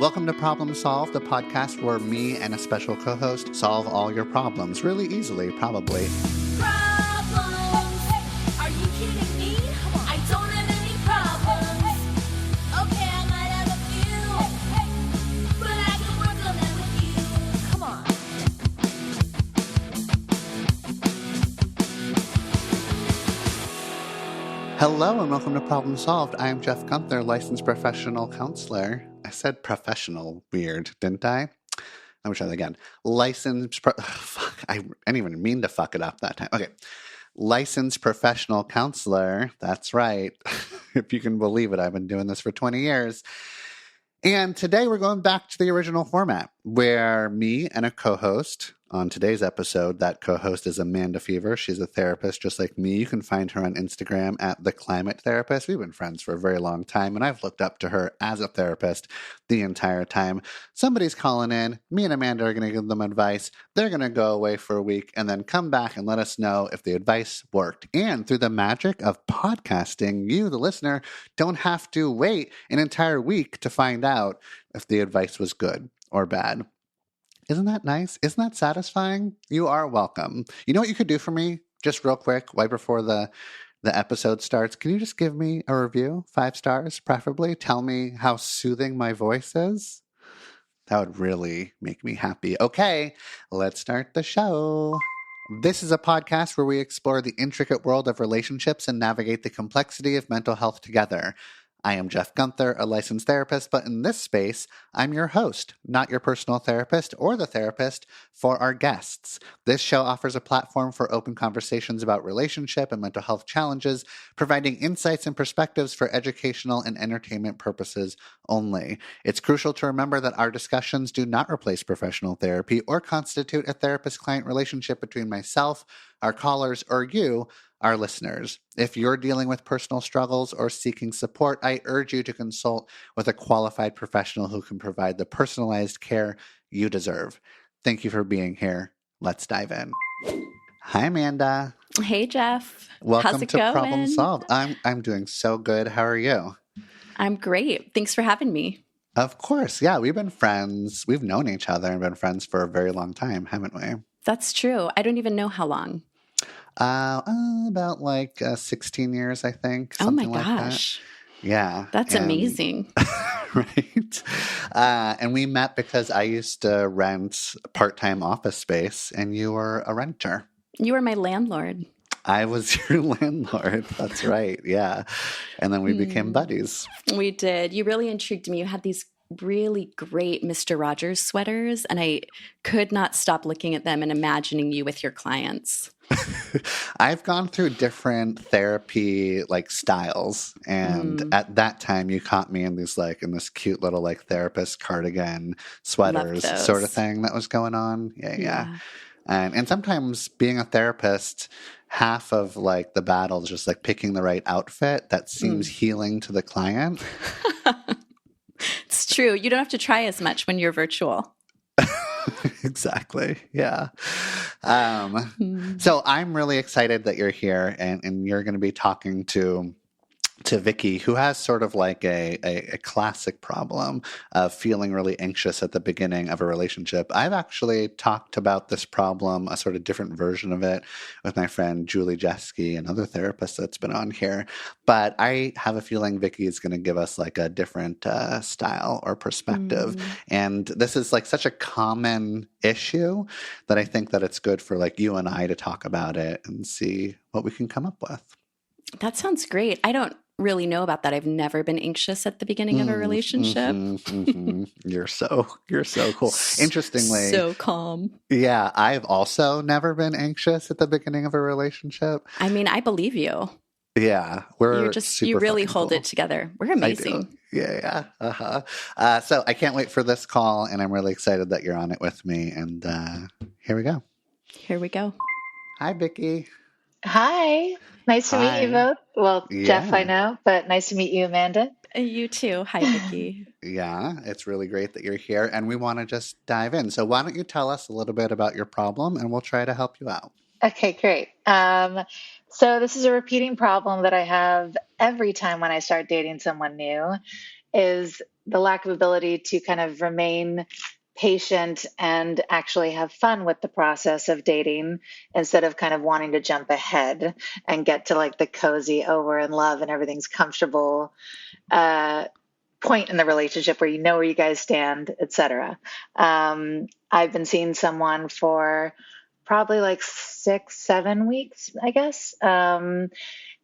Welcome to Problem Solve, the podcast where me and a special co-host solve all your problems really easily, probably. Problems? Are you kidding me? I don't have any problems. Okay, I might have a few, but I can work on them with you. Come on. Hello and welcome to Problem Solved. I am Jeff Gunther, licensed professional counselor. I said professional weird, didn't I? Let me try that again. I didn't even mean to fuck it up that time. Okay. Licensed professional counselor. That's right. If you can believe it, I've been doing this for 20 years. And today we're going back to the original format where me and a co-host on today's episode, that co-host is Amanda Feaver. She's a therapist just like me. You can find her on Instagram at The Climate Therapist. We've been friends for a very long time, and I've looked up to her as a therapist the entire time. Somebody's calling in. Me and Amanda are going to give them advice. They're going to go away for a week and then come back and let us know if the advice worked. And through the magic of podcasting, you, the listener, don't have to wait an entire week to find out if the advice was good or bad. Isn't that nice? Isn't that satisfying? You are welcome. You know what you could do for me? Just real quick, right before the episode starts, can you just give me a review? 5 stars, preferably. Tell me how soothing my voice is. That would really make me happy. Okay, let's start the show. This is a podcast where we explore the intricate world of relationships and navigate the complexity of mental health together. I am Jeff Gunther, a licensed therapist, but in this space, I'm your host, not your personal therapist or the therapist for our guests. This show offers a platform for open conversations about relationship and mental health challenges, providing insights and perspectives for educational and entertainment purposes only. It's crucial to remember that our discussions do not replace professional therapy or constitute a therapist-client relationship between myself, our callers, or you, our listeners. If you're dealing with personal struggles or seeking support, I urge you to consult with a qualified professional who can provide the personalized care you deserve. Thank you for being here. Let's dive in. Hi, Amanda. Hey, Jeff. Welcome How's it to going? Problem Solved. I'm doing so good. How are you? I'm great. Thanks for having me. Of course. Yeah, we've been friends. We've known each other and been friends for a very long time, haven't we? That's true. I don't even know how long. About 16 years, I think. Oh my Something like gosh. that. Yeah. That's amazing. Right. And we met because I used to rent part-time office space and you were a renter. You were my landlord. I was your landlord. That's right. Yeah. And then we became buddies. We did. You really intrigued me. You had these really great Mr. Rogers sweaters, and I could not stop looking at them and imagining you with your clients. I've gone through different therapy styles, and at that time you caught me in these in this cute little therapist cardigan sweaters sort of thing that was going on. Yeah. And sometimes being a therapist, half of the battle is just picking the right outfit that seems healing to the client. It's true. You don't have to try as much when you're virtual. Exactly. Yeah. So I'm really excited that you're here and you're going to be talking to Vicky, who has sort of a classic problem of feeling really anxious at the beginning of a relationship. I've actually talked about this problem, a sort of different version of it, with my friend Julie Jeske, another therapist that's been on here. But I have a feeling Vicky is going to give us a different style or perspective. And this is such a common issue that I think that it's good for you and I to talk about it and see what we can come up with. That sounds great. I don't really know about that. I've never been anxious at the beginning of a relationship. You're so cool. Interestingly, so calm. Yeah, I've also never been anxious at the beginning of a relationship. I mean, I believe you. Yeah, you really hold it together. We're amazing. Yeah. So I can't wait for this call, and I'm really excited that you're on it with me. And here we go. Hi, Vicky. Hi. Nice to meet you both. Well, yeah. Jeff, I know, but nice to meet you, Amanda. You too. Hi, Vicky. Yeah, it's really great that you're here, and we want to just dive in. So why don't you tell us a little bit about your problem, and we'll try to help you out. Okay, great. So this is a repeating problem that I have every time when I start dating someone new. is the lack of ability to kind of remain patient and actually have fun with the process of dating instead of kind of wanting to jump ahead and get to like the cozy over in love and everything's comfortable point in the relationship where you know where you guys stand, etc. I've been seeing someone for probably like 6, 7 weeks, I guess.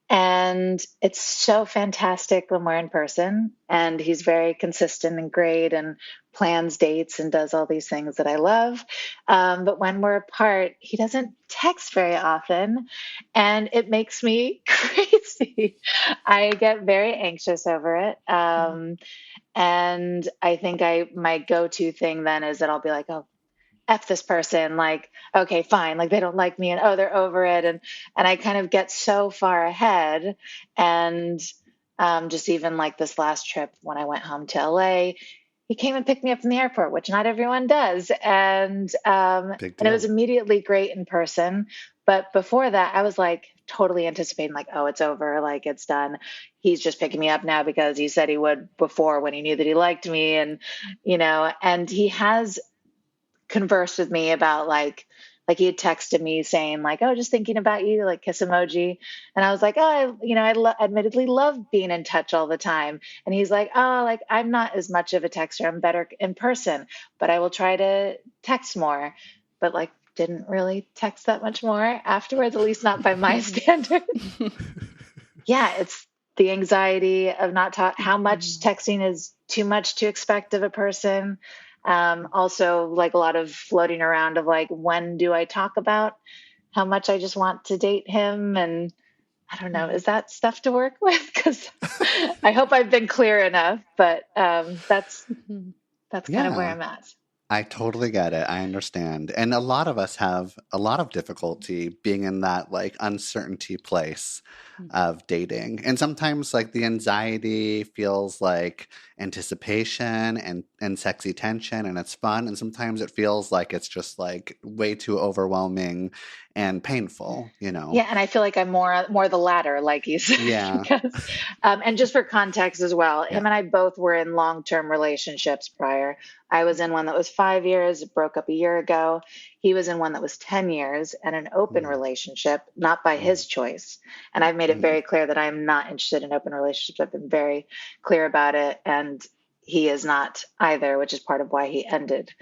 And it's so fantastic when we're in person. And he's very consistent and great and plans dates and does all these things that I love. But when we're apart, he doesn't text very often. And it makes me crazy. I get very anxious over it. And I think my go-to thing then is that I'll be like, oh, F this person, like, okay, fine, like they don't like me and oh, they're over it. And I kind of get so far ahead. And just even like this last trip when I went home to LA, he came and picked me up from the airport, which not everyone does. And it was immediately great in person. But before that, I was like totally anticipating like, oh, it's over, like it's done. He's just picking me up now because he said he would before when he knew that he liked me. And, and he has conversed with me about like he had texted me saying like, oh, just thinking about you, like kiss emoji. And I was like, oh, admittedly love being in touch all the time. And he's like, oh, like I'm not as much of a texter. I'm better in person, but I will try to text more. But like didn't really text that much more afterwards, at least not by my standards. Yeah, it's the anxiety of not how much texting is too much to expect of a person. Also, like a lot of floating around of like, when do I talk about how much I just want to date him? And I don't know, is that stuff to work with? Because I hope I've been clear enough, but that's kind of where I'm at. I totally get it. I understand. And a lot of us have a lot of difficulty being in that like uncertainty place of dating. And sometimes like the anxiety feels like anticipation and sexy tension and it's fun. And sometimes it feels like it's just like way too overwhelming and painful, Yeah, and I feel like I'm more the latter, like you said. Yeah. Because, and just for context as well, him and I both were in long-term relationships prior. I was in one that was 5 years, broke up a year ago. He was in one that was 10 years and an open relationship, not by his choice. And I've made it very clear that I'm not interested in open relationships. I've been very clear about it. And he is not either, which is part of why he ended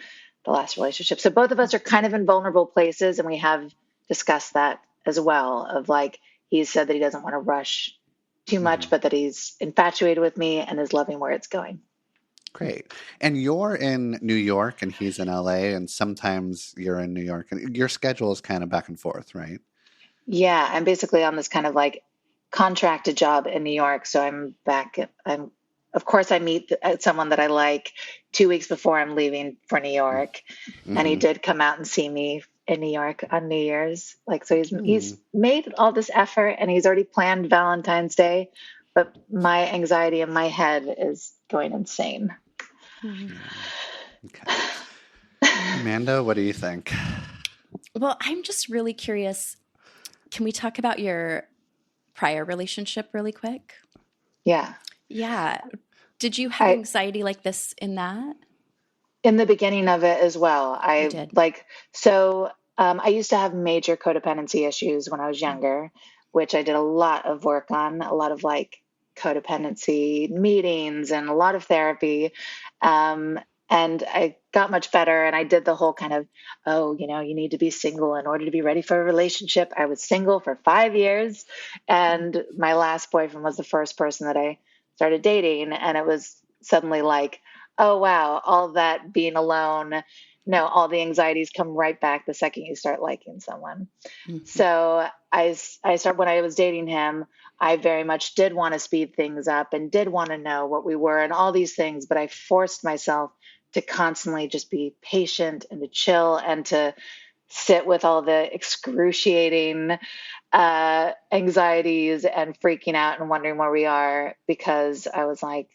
the last relationship. So both of us are kind of in vulnerable places, and we have discussed that as well, of like, he's said that he doesn't want to rush too much, but that he's infatuated with me and is loving where it's going. Great. And you're in New York and he's in LA, and sometimes you're in New York, and your schedule is kind of back and forth, right? Yeah, I'm basically on this kind of like contracted job in New York. So I'm back. Of course, I meet someone that I like 2 weeks before I'm leaving for New York. And he did come out and see me in New York on New Year's. Like, so he's made all this effort and he's already planned Valentine's Day, but my anxiety in my head is going insane. Okay. Amanda, what do you think? Well, I'm just really curious. Can we talk about your prior relationship really quick? Yeah. Yeah. Did you have anxiety like this in that? In the beginning of it as well. I did. I used to have major codependency issues when I was younger, which I did a lot of work on, a lot of like codependency meetings and a lot of therapy. And I got much better, and I did the whole kind of, you need to be single in order to be ready for a relationship. I was single for 5 years, and my last boyfriend was the first person that I started dating. And it was suddenly like, oh, wow, all that being alone. No, all the anxieties come right back the second you start liking someone. So I when I was dating him, I very much did want to speed things up and did want to know what we were and all these things, but I forced myself to constantly just be patient and to chill and to sit with all the excruciating anxieties and freaking out and wondering where we are, because I was like,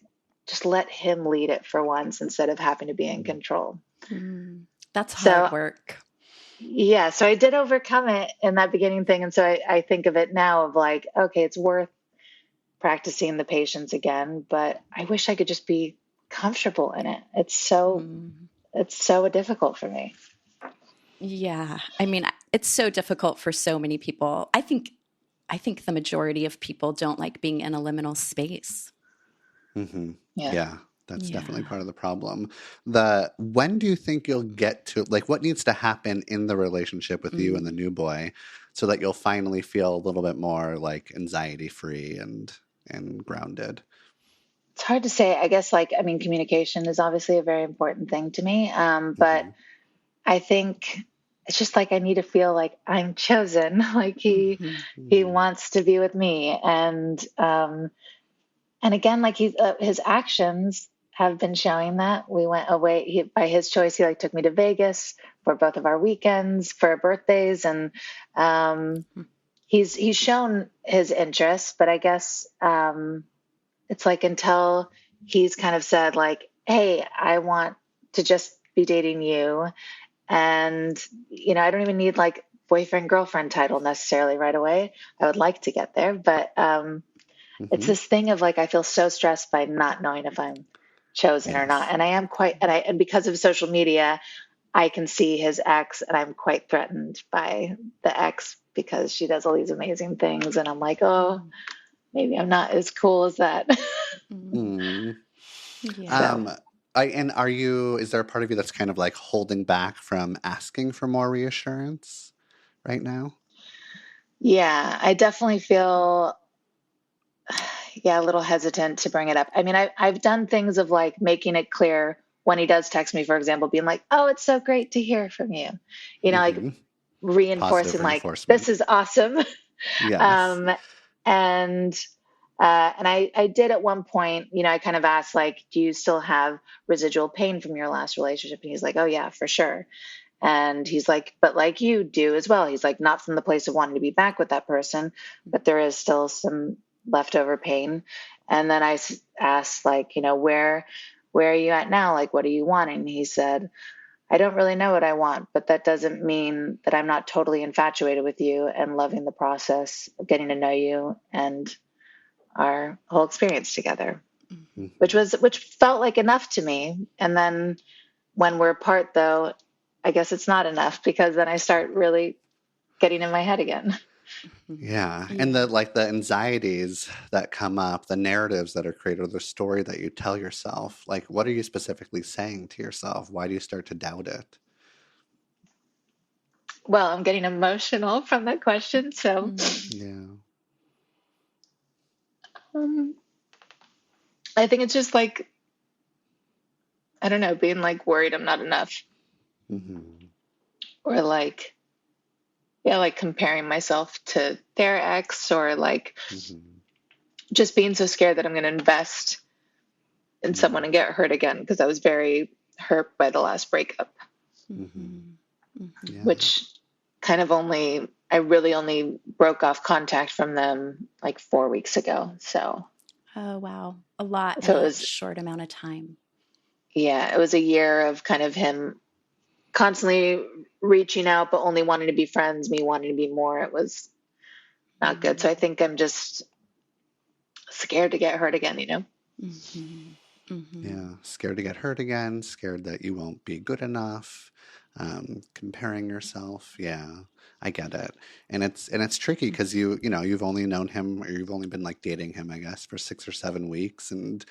just let him lead it for once instead of having to be in control. That's hard work. Yeah. So I did overcome it in that beginning thing. And so I think of it now of like, okay, it's worth practicing the patience again, but I wish I could just be comfortable in it. It's so difficult for me. Yeah. I mean, it's so difficult for so many people. I think the majority of people don't like being in a liminal space. Hmm. Yeah. Yeah, that's definitely Yeah. part of the problem. When do you think you'll get to, like, what needs to happen in the relationship with you and the Mm. new boy so that you'll finally feel a little bit more like anxiety free and grounded? It's hard to say. I guess, like, I mean, communication is obviously a very important thing to me. But Hmm. I think it's just like I need to feel like I'm chosen. Like Hmm. he wants to be with me, and again, like his actions have been showing that. We went away by his choice. He like took me to Vegas for both of our weekends for our birthdays, and um, he's shown his interest. But I guess it's like until he's kind of said like, "Hey, I want to just be dating you," and I don't even need like boyfriend girlfriend title necessarily right away. I would like to get there, but it's Hmm. this thing of like I feel so stressed by not knowing if I'm chosen or not. Yes. And I am quite and because of social media, I can see his ex and I'm quite threatened by the ex because she does all these amazing things and I'm like, "Oh, maybe I'm not as cool as that." Mm. Mm. Yeah. So, Um, is there a part of you that's kind of like holding back from asking for more reassurance right now? yeah, I definitely feel yeah, a little hesitant to bring it up. I mean, I've done things of like making it clear when he does text me, for example, being like, "Oh, it's so great to hear from you." Like Hmm. Positive reinforcing like this reinforcement. is awesome. Yes. um and and I did at one point, I kind of asked like, "Do you still have residual pain from your last relationship?" And he's like, "Oh yeah, for sure." And he's like, "But like you do as well." He's like, "Not from the place of wanting to be back with that person, but there is still some leftover pain." And then asked like, where are you at now? Like, what are you wanting? And he said, "I don't really know what I want, but that doesn't mean that I'm not totally infatuated with you and loving the process of getting to know you and our whole experience together," Hmm. which felt like enough to me. And then when we're apart, though, I guess it's not enough because then I start really getting in my head again. Yeah. And Yeah. the anxieties that come up, the narratives that are created, or the story that you tell yourself, like what are you specifically saying to yourself? Why do you start to doubt it? Well, I'm getting emotional from that question. So Mm. Yeah. um, I think it's just like, I don't know, being like worried I'm not enough Hmm. or like, yeah, like comparing myself to their ex or like Hmm. just being so scared that I'm going to invest in someone and get hurt again because I was very hurt by the last breakup, Hmm. Mhm. Mhm. Yeah. which kind of I really only broke off contact from them like 4 weeks ago. Oh, wow. A lot So in it a was, short amount of time. yeah, it was a year of kind of him constantly reaching out, but only wanting to be friends, me wanting to be more. It was not good. So I Mm. think I'm just scared to get hurt again. Mhm. Mhm. Yeah, scared to get hurt again, scared that you won't be good enough, comparing yourself. Yeah, I get it, and it's tricky because you've only known him, or you've only been like dating him, I guess, for 6 or 7 weeks, and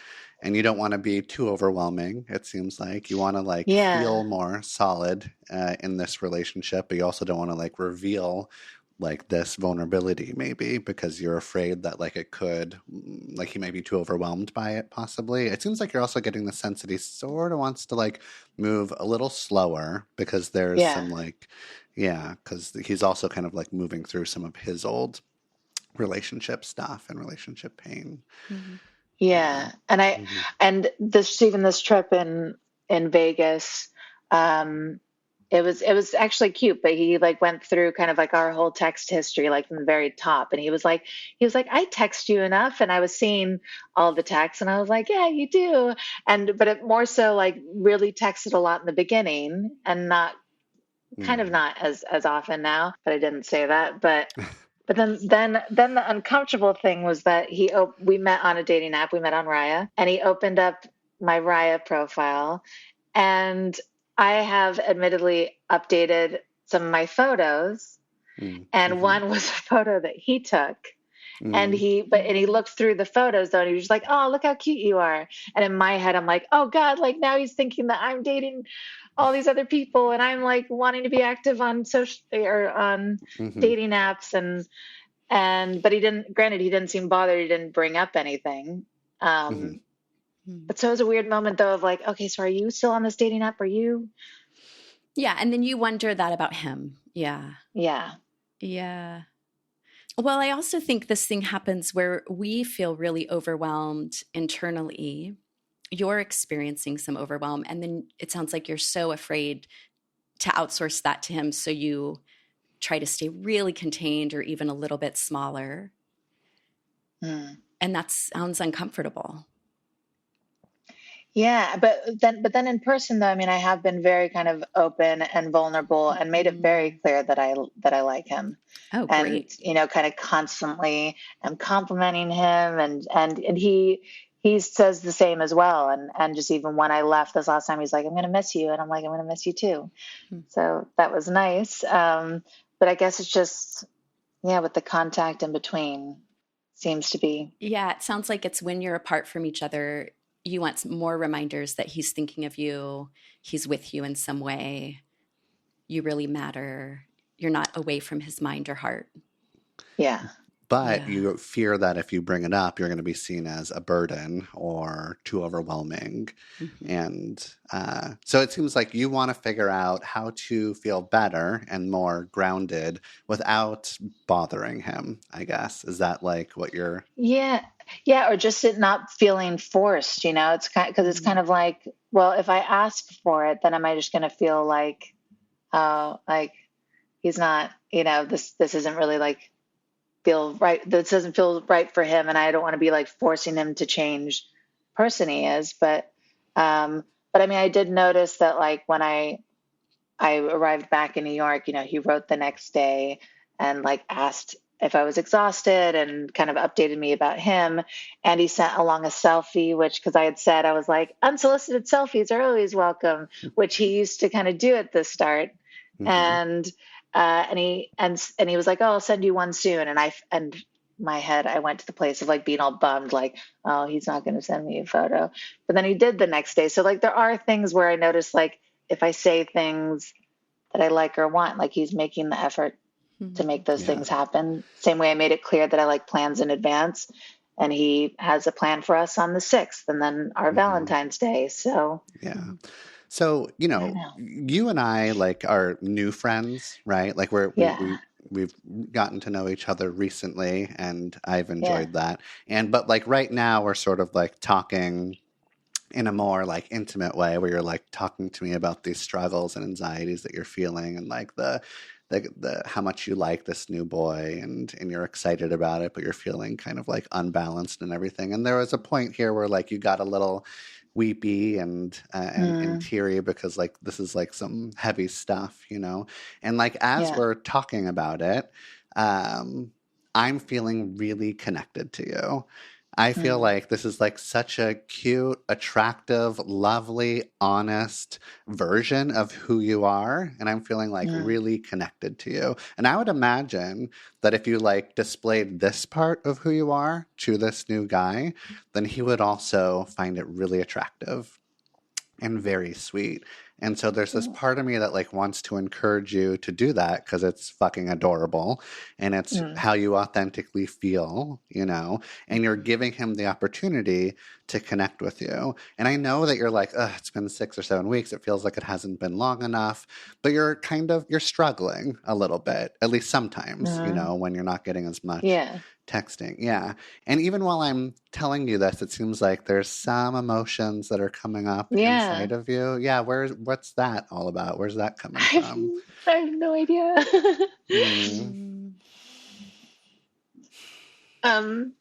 you don't want to be too overwhelming. It seems like you want to like Yeah. feel more solid in this relationship, but you also don't want to like reveal like this vulnerability maybe because you're afraid that like it could like he might be too overwhelmed by it possibly. It seems like you're also getting the sense that he sort of wants to like move a little slower because there's Yeah. some like yeah, because he's also kind of like moving through some of his old relationship stuff and relationship pain. Mhm. Yeah. Yeah. And Hmm. this trip in Vegas, um, it was actually cute, but he like went through kind of like our whole text history, like from the very top. And he was like, "I text you enough." And I was seeing all the texts and I was like, "Yeah, you do." But it more so like really texted a lot in the beginning and not kind of Mm. not as often now, but I didn't say that. But But then the uncomfortable thing was that we met on a dating app. We met on Raya, and he opened up my Raya profile, and I have admittedly updated some of my photos, and Mm-hmm. one was a photo that he took. And Mm, he looked through the photos though, and he was just like, "Oh, look how cute you are." And in my head, I'm like, "Oh God, like now he's thinking that I'm dating all these other people, and I'm like wanting to be active on social or on mm-hmm. dating apps." But he didn't. Granted, he didn't seem bothered. He didn't bring up anything. Mm-hmm. Um, Hmm. but so it was a weird moment though of like, okay, so are you still on this dating app? Are you? Yeah, and then you wonder that about him. Yeah. Yeah. Yeah. Well, I also think this thing happens where we feel really overwhelmed internally. You're experiencing some overwhelm, and then it sounds like you're so afraid to outsource that to him. So you try to stay really contained or even a little bit smaller. Hmm. And that sounds uncomfortable. Yeah, but then in person though, I mean, I have been very kind of open and vulnerable and made it very Mm. clear that I like him, Oh, and great. kind of constantly am complimenting him, and he says the same as well, and just even when I left this last time, he's like, "I'm gonna miss you," and I'm like, "I'm gonna miss you too." Hmm. So that was nice. But I guess it's just yeah, with the contact in between seems to be Yeah, it sounds like it's when you're apart from each other, you want more reminders that he's thinking of you, he's with you in some way, you really matter, you're not away from his mind or heart. yeah. But Yeah. you fear that if you bring it up, you're going to be seen as a burden or too overwhelming. Mhm. And so it seems like you want to figure out how to feel better and more grounded without bothering him, I guess. Is that like what you're. Yeah, yeah, or just it not feeling forced, It's kind because it's kind Mm. of like, well, if I ask for it, then am I just going to feel like he's not, this isn't really like feel right. This doesn't feel right for him, and I don't want to be like forcing him to change person he is. But I mean, I did notice that like when I arrived back in New York, he wrote the next day and like asked if I was exhausted and kind of updated me about him. And he sent along a selfie, which, because I had said, I was like, unsolicited selfies are always welcome, which he used to kind of do at the start. Mm-hmm. And, and he was like, oh, I'll send you one soon. And my head, I went to the place of like being all bummed, like, oh, he's not going to send me a photo. But then he did the next day. So like, there are things where I noticed, like, if I say things that I like or want. Like he's making the effort to make those Yeah. things happen. Same way I made it clear that I like plans in advance. And he has a plan for us on the 6th and then our Mm-hmm. Valentine's Day. So Yeah. So, I don't know. you and I like are new friends, right? Like Yeah. we've gotten to know each other recently and I've Yeah. enjoyed that. And but like right now we're sort of like talking in a more like intimate way where you're like talking to me about these struggles and anxieties that you're feeling and like the how much you like this new boy and you're excited about it but you're feeling kind of like unbalanced and everything. And there was a point here where like you got a little weepy and Mm, teary because like this is like some heavy stuff, and like as yeah. we're talking about it, um I'm feeling really connected to you. I feel Mm, like this is like such a cute, attractive, lovely, honest version of who you are. And I'm feeling like mm, really connected to you. And I would imagine that if you like displayed this part of who you are to this new guy, then he would also find it really attractive and very sweet. And so there's this part of me that like wants to encourage you to do that because it's fucking adorable and it's mm, how you authentically feel, and you're giving him the opportunity to connect with you. And I know that you're like, ugh, it's been 6 or 7 weeks. It feels like it hasn't been long enough, but you're struggling a little bit, at least sometimes, mm. when you're not getting as much Yeah. texting. Yeah. And even while I'm telling you this, it seems like there's some emotions that are coming up Yeah. inside of you. Yeah, what's that all about? Where's that coming I have, from? I have no idea. Mm, Mm. um,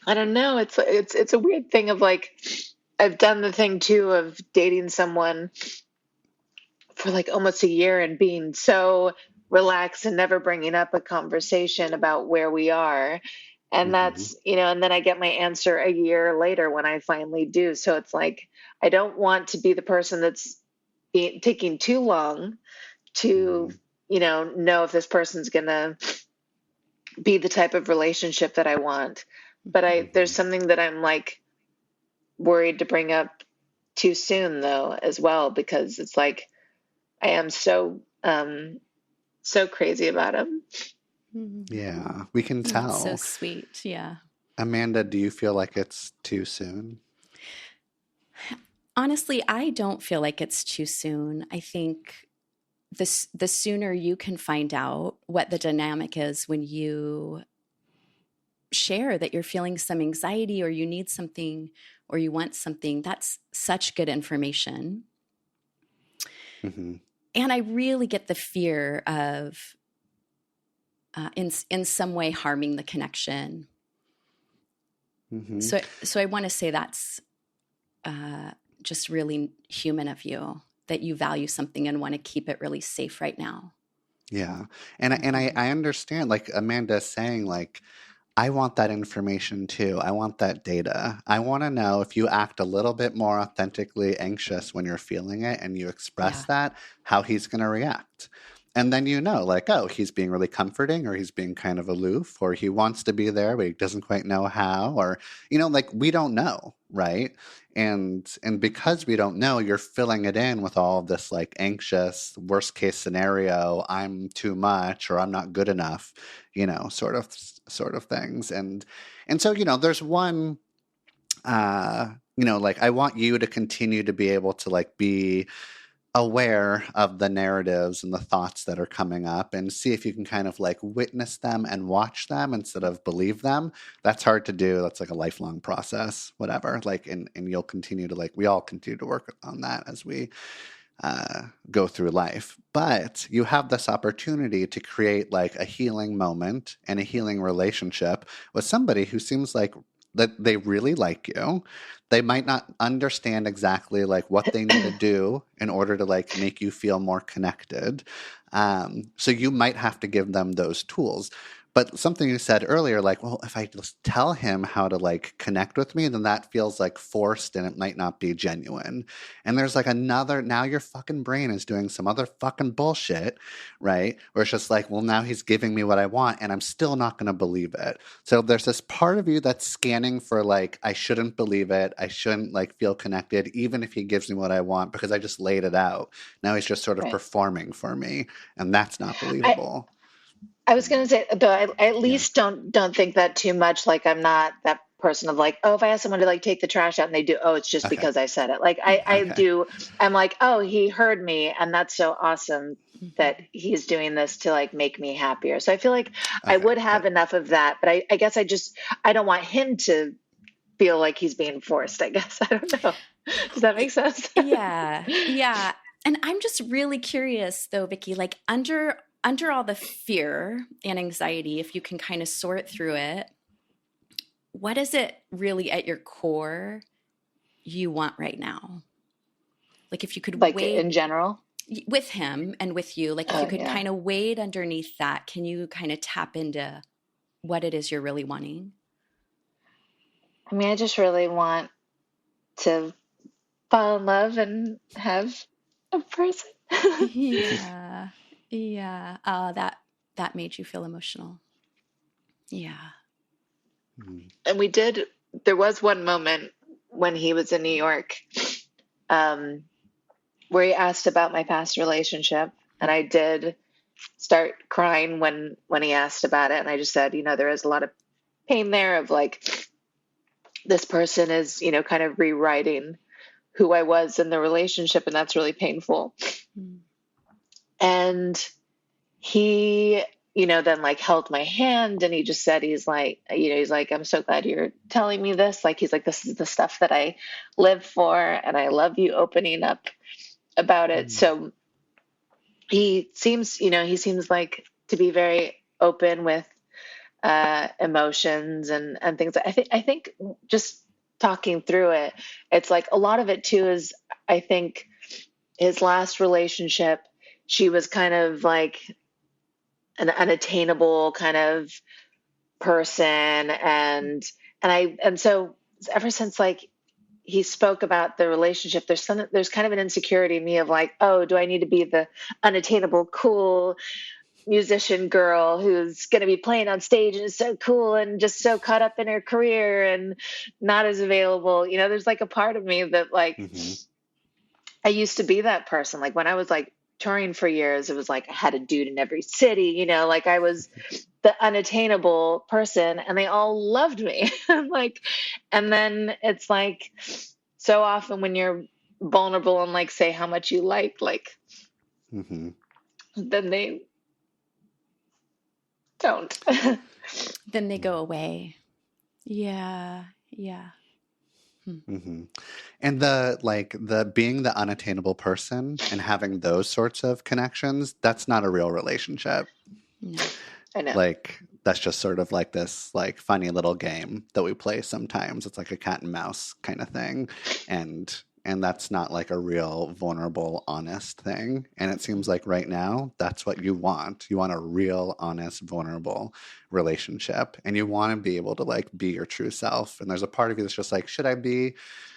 I don't know. It's a weird thing of like I've done the thing too of dating someone for like almost a year and being so relaxed and never bringing up a conversation about where we are. And Mm-hmm. that's, and then I get my answer a year later when I finally do. So it's like, I don't want to be the person that's taking too long to, Mm-hmm. know if this person's going to be the type of relationship that I want. But there's Mm-hmm. something that I'm like worried to bring up too soon though, as well, because it's like, I am so crazy about him. Yeah, we can That's so tell. sweet. Yeah. Amanda, do you feel like it's too soon? Honestly, I don't feel like it's too soon. I think the sooner you can find out what the dynamic is when you share that you're feeling some anxiety or you need something or you want something, that's such good information. Mm-hmm. And I really get the fear of in some way harming the connection. Mm-hmm. So I want to say that's just really human of you, that you value something and want to keep it really safe right now. Yeah. And I understand, like Amanda is saying, like, I want that information too. I want that data. I want to know if you act a little bit more authentically anxious when you're feeling it and you express Yeah. that, how he's going to react. And then like, oh, he's being really comforting, or he's being kind of aloof, or he wants to be there, but he doesn't quite know how, or, like we don't know, right? And because we don't know, you're filling it in with all of this like anxious, worst case scenario, I'm too much or I'm not good enough, sort of things. And so, there's one like I want you to continue to be able to like be aware of the narratives and the thoughts that are coming up and see if you can kind of like witness them and watch them instead of believe them. That's hard to do. That's like a lifelong process, whatever. Like, and you'll continue to we all continue to work on that as we go through life. But you have this opportunity to create like a healing moment and a healing relationship with somebody who seems like that they really like you. They might not understand exactly like what they need to do in order to like make you feel more connected. So you might have to give them those tools. But something you said earlier, like, well, if I just tell him how to like connect with me, then that feels like forced and it might not be genuine. And there's like now your fucking brain is doing some other fucking bullshit, right? Where it's just like, well, now he's giving me what I want and I'm still not going to believe it. So there's this part of you that's scanning for like, I shouldn't believe it. I shouldn't like feel connected, even if he gives me what I want because I just laid it out. Now he's just sort of Right. performing for me. And that's not I, believable. I was going to say, though, I at Yeah. least don't think that too much. Like, I'm not that person of like, oh, if I ask someone to like take the trash out and they do, oh, it's just Okay. because I said it. Like, I Okay. do. I'm like, oh, he heard me, and that's so awesome Mhm. that he's doing this to like make me happier. So I feel like I Okay. would have Good. enough of that, but I guess I don't want him to feel like he's being forced. I guess I don't know. Does that make sense? Yeah. Yeah. And I'm just really curious though, Vicky, like under all the fear and anxiety, if you can kind of sort through it, what is it really at your core you want right now? Like if you could Like wade in general. with him and with you, like if you Oh could yeah. kind of wade underneath that, can you kind of tap into what it is you're really wanting? I mean, I just really want to fall in love and have a person. Yeah. Yeah. That made you feel emotional. Yeah. Mm. And there was one moment when he was in New York, um, where he asked about my past relationship. And I did start crying when he asked about it. And I just said, there is a lot of pain there of like, this person is, kind of rewriting who I was in the relationship. And that's really painful. Mm. And he, then like held my hand and he just said, he's like, I'm so glad you're telling me this. Like, he's like, this is the stuff that I live for. And I love you opening up about it. Mm. So he seems like to be very open with, emotions and things. I think just talking through it, it's like a lot of it too is, I think his last relationship, she was kind of like an unattainable kind of person. And so ever since like he spoke about the relationship, there's kind of an insecurity in me of like, oh, do I need to be the unattainable, cool musician girl who's going to be playing on stage and is so cool and just so caught up in her career and not as available? There's like a part of me that like Mm-hmm. I used to be that person. Like when I was like touring for years, it was like I had a dude in every city, like I was the unattainable person and they all loved me. Like, and then it's like so often when you're vulnerable and like say how much you like, Mm-hmm. then they don't. Then they go away. Yeah. Mm-hmm. And the being the unattainable person and having those sorts of connections, that's not a real relationship. No. I know. Like that's just sort of like this like funny little game that we play sometimes. It's like a cat and mouse kind of thing. And that's not like a real vulnerable, honest thing. And it seems like right now that's what you want. You want a real, honest, vulnerable relationship. And you want to be able to like be your true self. And there's a part of you that's just like, should I be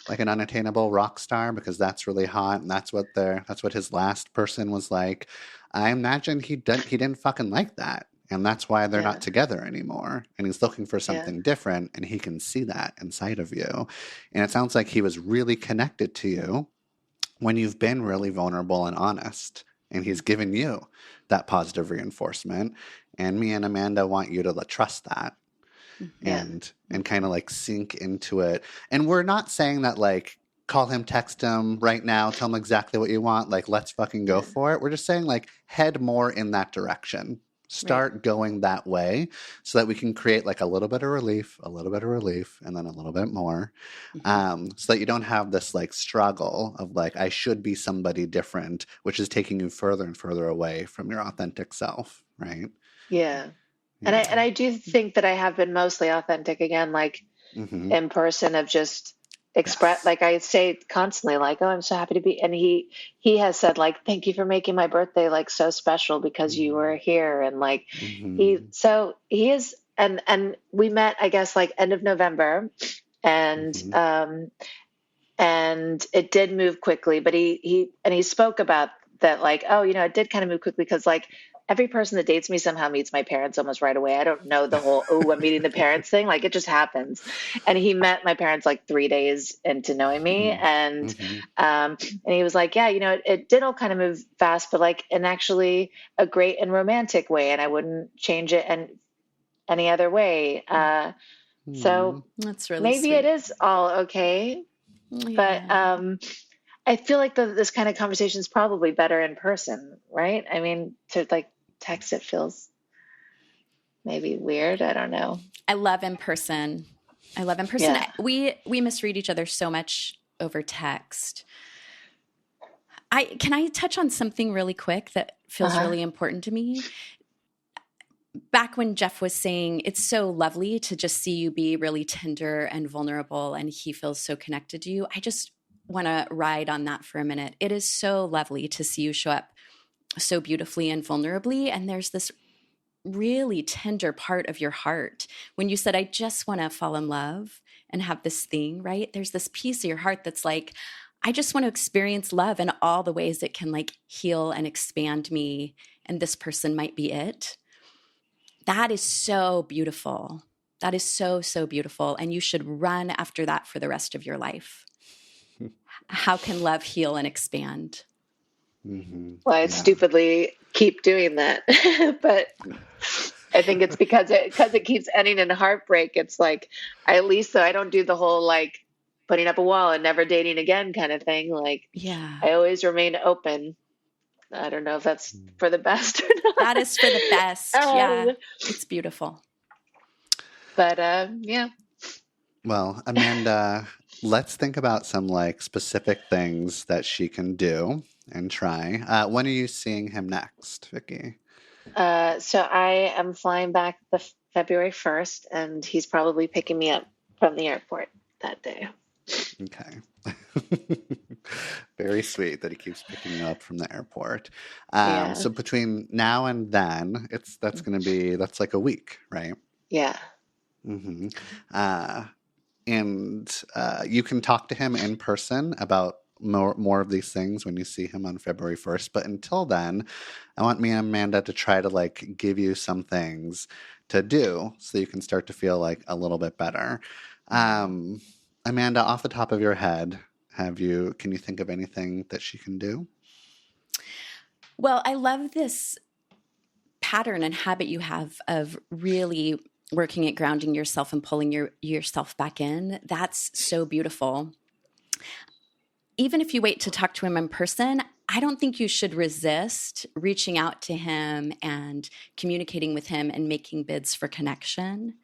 like an unattainable rock star because that's really hot and that's what his last person was like. I imagine he didn't fucking like that. And that's why they're Yeah. not together anymore. And he's looking for Yeah. something different, and he can see that inside of you. And it sounds like he was really connected to you when you've been really vulnerable and honest. And he's given you that positive reinforcement. And me and Amanda want you to trust that Yeah. and kind of like sink into it. And we're not saying that like call him, text him right now, tell him exactly what you want, like let's fucking go for it. We're just saying like head more in that direction. Start going that way so that we can create like a little bit of relief, and then a little bit more. So that you don't have this like struggle of like, I should be somebody different, which is taking you further and further away from your authentic self, right? Yeah. And I do think that I have been mostly authentic again, like Mm-hmm. in person of just express, Yes. like I say constantly, like, oh, I'm so happy to be. And he has said like, thank you for making my birthday like so special because you were here. And like, Mm-hmm. he is, and we met, I guess, like end of November and, Mm-hmm. and it did move quickly, but he spoke about that, like, oh, it did kind of move quickly because like every person that dates me somehow meets my parents almost right away. I don't know the whole, oh, I'm meeting the parents thing. Like it just happens. And he met my parents like 3 days into knowing me. Mm-hmm. And he was like, yeah, it did all kind of move fast, but like in actually a great and romantic way. And I wouldn't change it any other way. So That's really maybe sweet. it is all okay. But I feel like this kind of conversation is probably better in person, right? I mean, to like text it feels maybe weird. I don't know. I love in person. Yeah. We misread each other so much over text. Can I touch on something really quick that feels really important to me? Back when Jeff was saying it's so lovely to just see you be really tender and vulnerable and he feels so connected to you, I just want to ride on that for a minute. It is so lovely to see you show up so beautifully and vulnerably. And there's this really tender part of your heart. When you said, I just want to fall in love and have this thing, right? There's this piece of your heart that's like, I just want to experience love in all the ways it can like heal and expand me. And this person might be it. That is so beautiful. That is so, so beautiful. And you should run after that for the rest of your life. How can love heal and expand? Mm-hmm. Well, I stupidly keep doing that. But I think it's because it keeps ending in heartbreak. It's like, at least so I don't do the whole like putting up a wall and never dating again kind of thing. Like, yeah, I always remain open. I don't know if that's for the best or not. That is for the best. Yeah, it's beautiful. But yeah. Well, Amanda, let's think about some like specific things that she can do and try. When are you seeing him next, Vicky? So I am flying back the February 1st, and he's probably picking me up from the airport that day. Okay. Very sweet that he keeps picking you up from the airport. Yeah. So between now and then, that's like a week, right? Yeah. hmm Uh, and you can talk to him in person about more of these things when you see him on February 1st. But until then, I want me and Amanda to try to like give you some things to do so you can start to feel like a little bit better. Um, Amanda, off the top of your head, can you think of anything that she can do? Well, I love this pattern and habit you have of really working at grounding yourself and pulling yourself back in. That's so beautiful. Even if you wait to talk to him in person, I don't think you should resist reaching out to him and communicating with him and making bids for connection.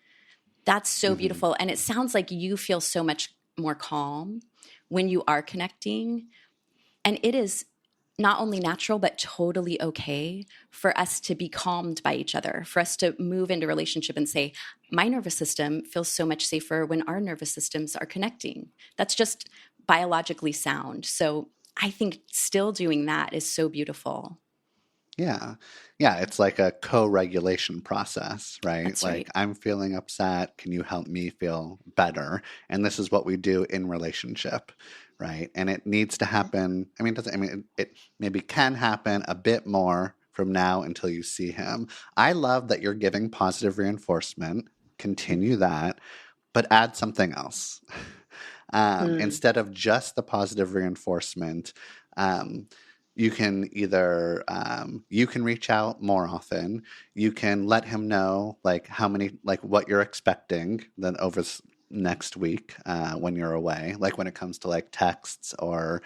That's so hmm beautiful. And it sounds like you feel so much more calm when you are connecting. And it is not only natural, but totally okay for us to be calmed by each other, for us to move into relationship and say, my nervous system feels so much safer when our nervous systems are connecting. That's just biologically sound. So I think still doing that is so beautiful. Yeah. Yeah, it's like a co-regulation process, right? That's Like, right. I'm feeling upset. Can you help me feel better? And this is what we do in relationship, right? And it needs to happen. I mean, it maybe can happen a bit more from now until you see him. I love that you're giving positive reinforcement. Continue that, but add something else. Mm. Instead of just the positive reinforcement, um, you can either you can reach out more often. You can let him know like how many like what you're expecting then over next week when you're away, like when it comes to like texts or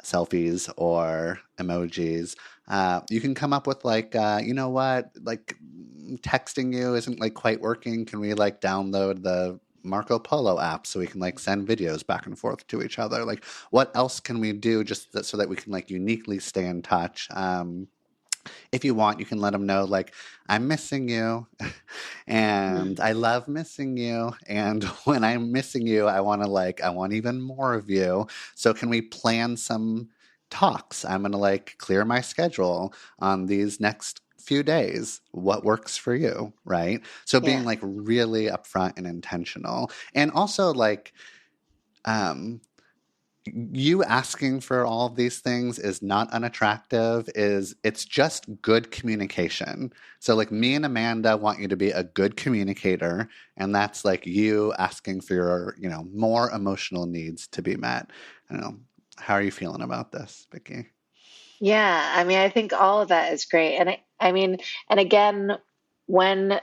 selfies or emojis. You can come up with like, you know what, like texting you isn't like quite working. Can we like download the Marco Polo app so we can like send videos back and forth to each other? Like, what else can we do so that we can like uniquely stay in touch? If you want, you can let them know, like, I'm missing you and Mm. I love missing you. And when I'm missing you, I want even more of you. So, can we plan some talks? I'm going to like clear my schedule on these next few days. What works for you? Right. So, being Yeah. like really upfront and intentional. And also, like, um, you asking for all of these things is not unattractive, is it's just good communication. So like me and Amanda want you to be a good communicator, and that's like you asking for your, more emotional needs to be met. I don't know. How are you feeling about this, Vicky? Yeah. I mean, I think all of that is great. I mean, and again, when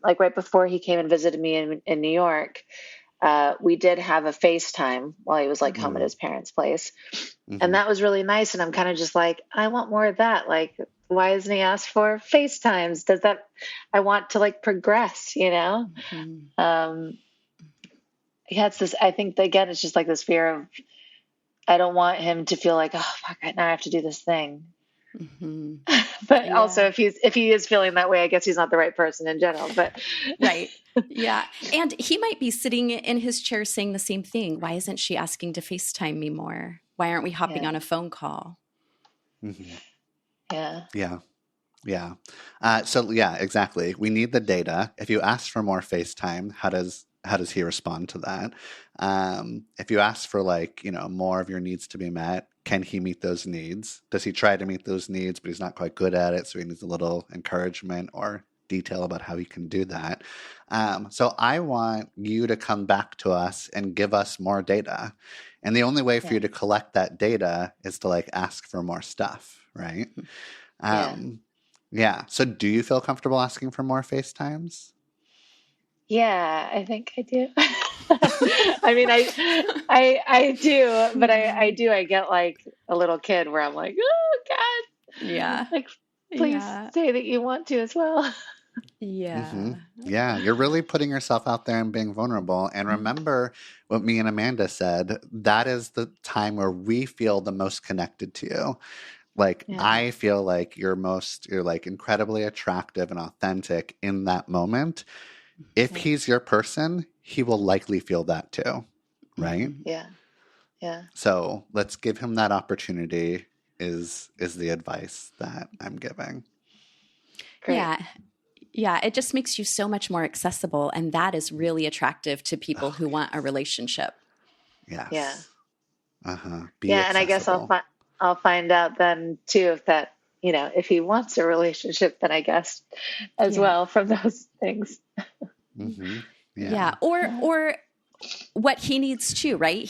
like right before he came and visited me in New York, we did have a FaceTime while he was like home at Mm, his parents' place. And hmm that was really nice. And I'm kind of just like, I want more of that. Like, why hasn't he asked for FaceTimes? I want to like progress, you know? Mhm. Um, yeah, it's this, I think that, again, it's just like this fear of, I don't want him to feel like, oh, fuck, now I have to do this thing. Mhm. But also Yeah. if he is feeling that way, I guess he's not the right person in general. But Right. Yeah. And he might be sitting in his chair saying the same thing. Why isn't she asking to FaceTime me more? Why aren't we hopping yeah, on a phone call? hmm yeah, Yeah. Yeah. So yeah, exactly. We need the data. If you ask for more FaceTime, how does he respond to that? If you ask for like, more of your needs to be met, can he meet those needs? Does he try to meet those needs, but he's not quite good at it, so he needs a little encouragement or detail about how he can do that. So I want you to come back to us and give us more data. And the only way for yeah, you to collect that data is to like ask for more stuff, right? yeah. Um, yeah. So do you feel comfortable asking for more FaceTimes? Yeah, I think I do. I mean, I do, but I Mhm. do. I get like a little kid where I'm like, oh God, Yeah. like please Yeah. say that you want to as well. hmm Yeah. Yeah, you're really putting yourself out there and being vulnerable. And remember what me and Amanda said, that is the time where we feel the most connected to you. Like Yeah, I feel like you're like incredibly attractive and authentic in that moment. If Yeah. he's your person, he will likely feel that too, right? Mhm. yeah, Yeah. So let's give him that opportunity is the advice that I'm giving. Great. Yeah. Yeah. It just makes you so much more accessible. And that is really attractive to people who want a relationship. Yes. Yeah. Be Yeah. And I guess accessible. I'll find out then too if that, if he wants a relationship, then I guess as Yeah. well from those things. Mm-hmm. Yeah. Or what he needs too, right?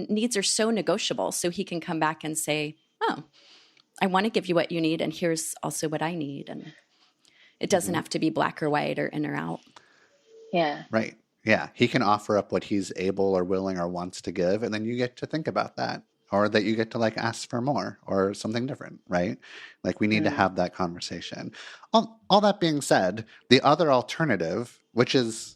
Needs are so negotiable. So he can come back and say, oh, I want to give you what you need. And here's also what I need. And it doesn't have to be black or white or in or out. Yeah. Right. Yeah. He can offer up what he's able or willing or wants to give. And then you get to think about that, or that you get to like ask for more or something different. Right. Like we need to have that conversation. All that being said, the other alternative, which is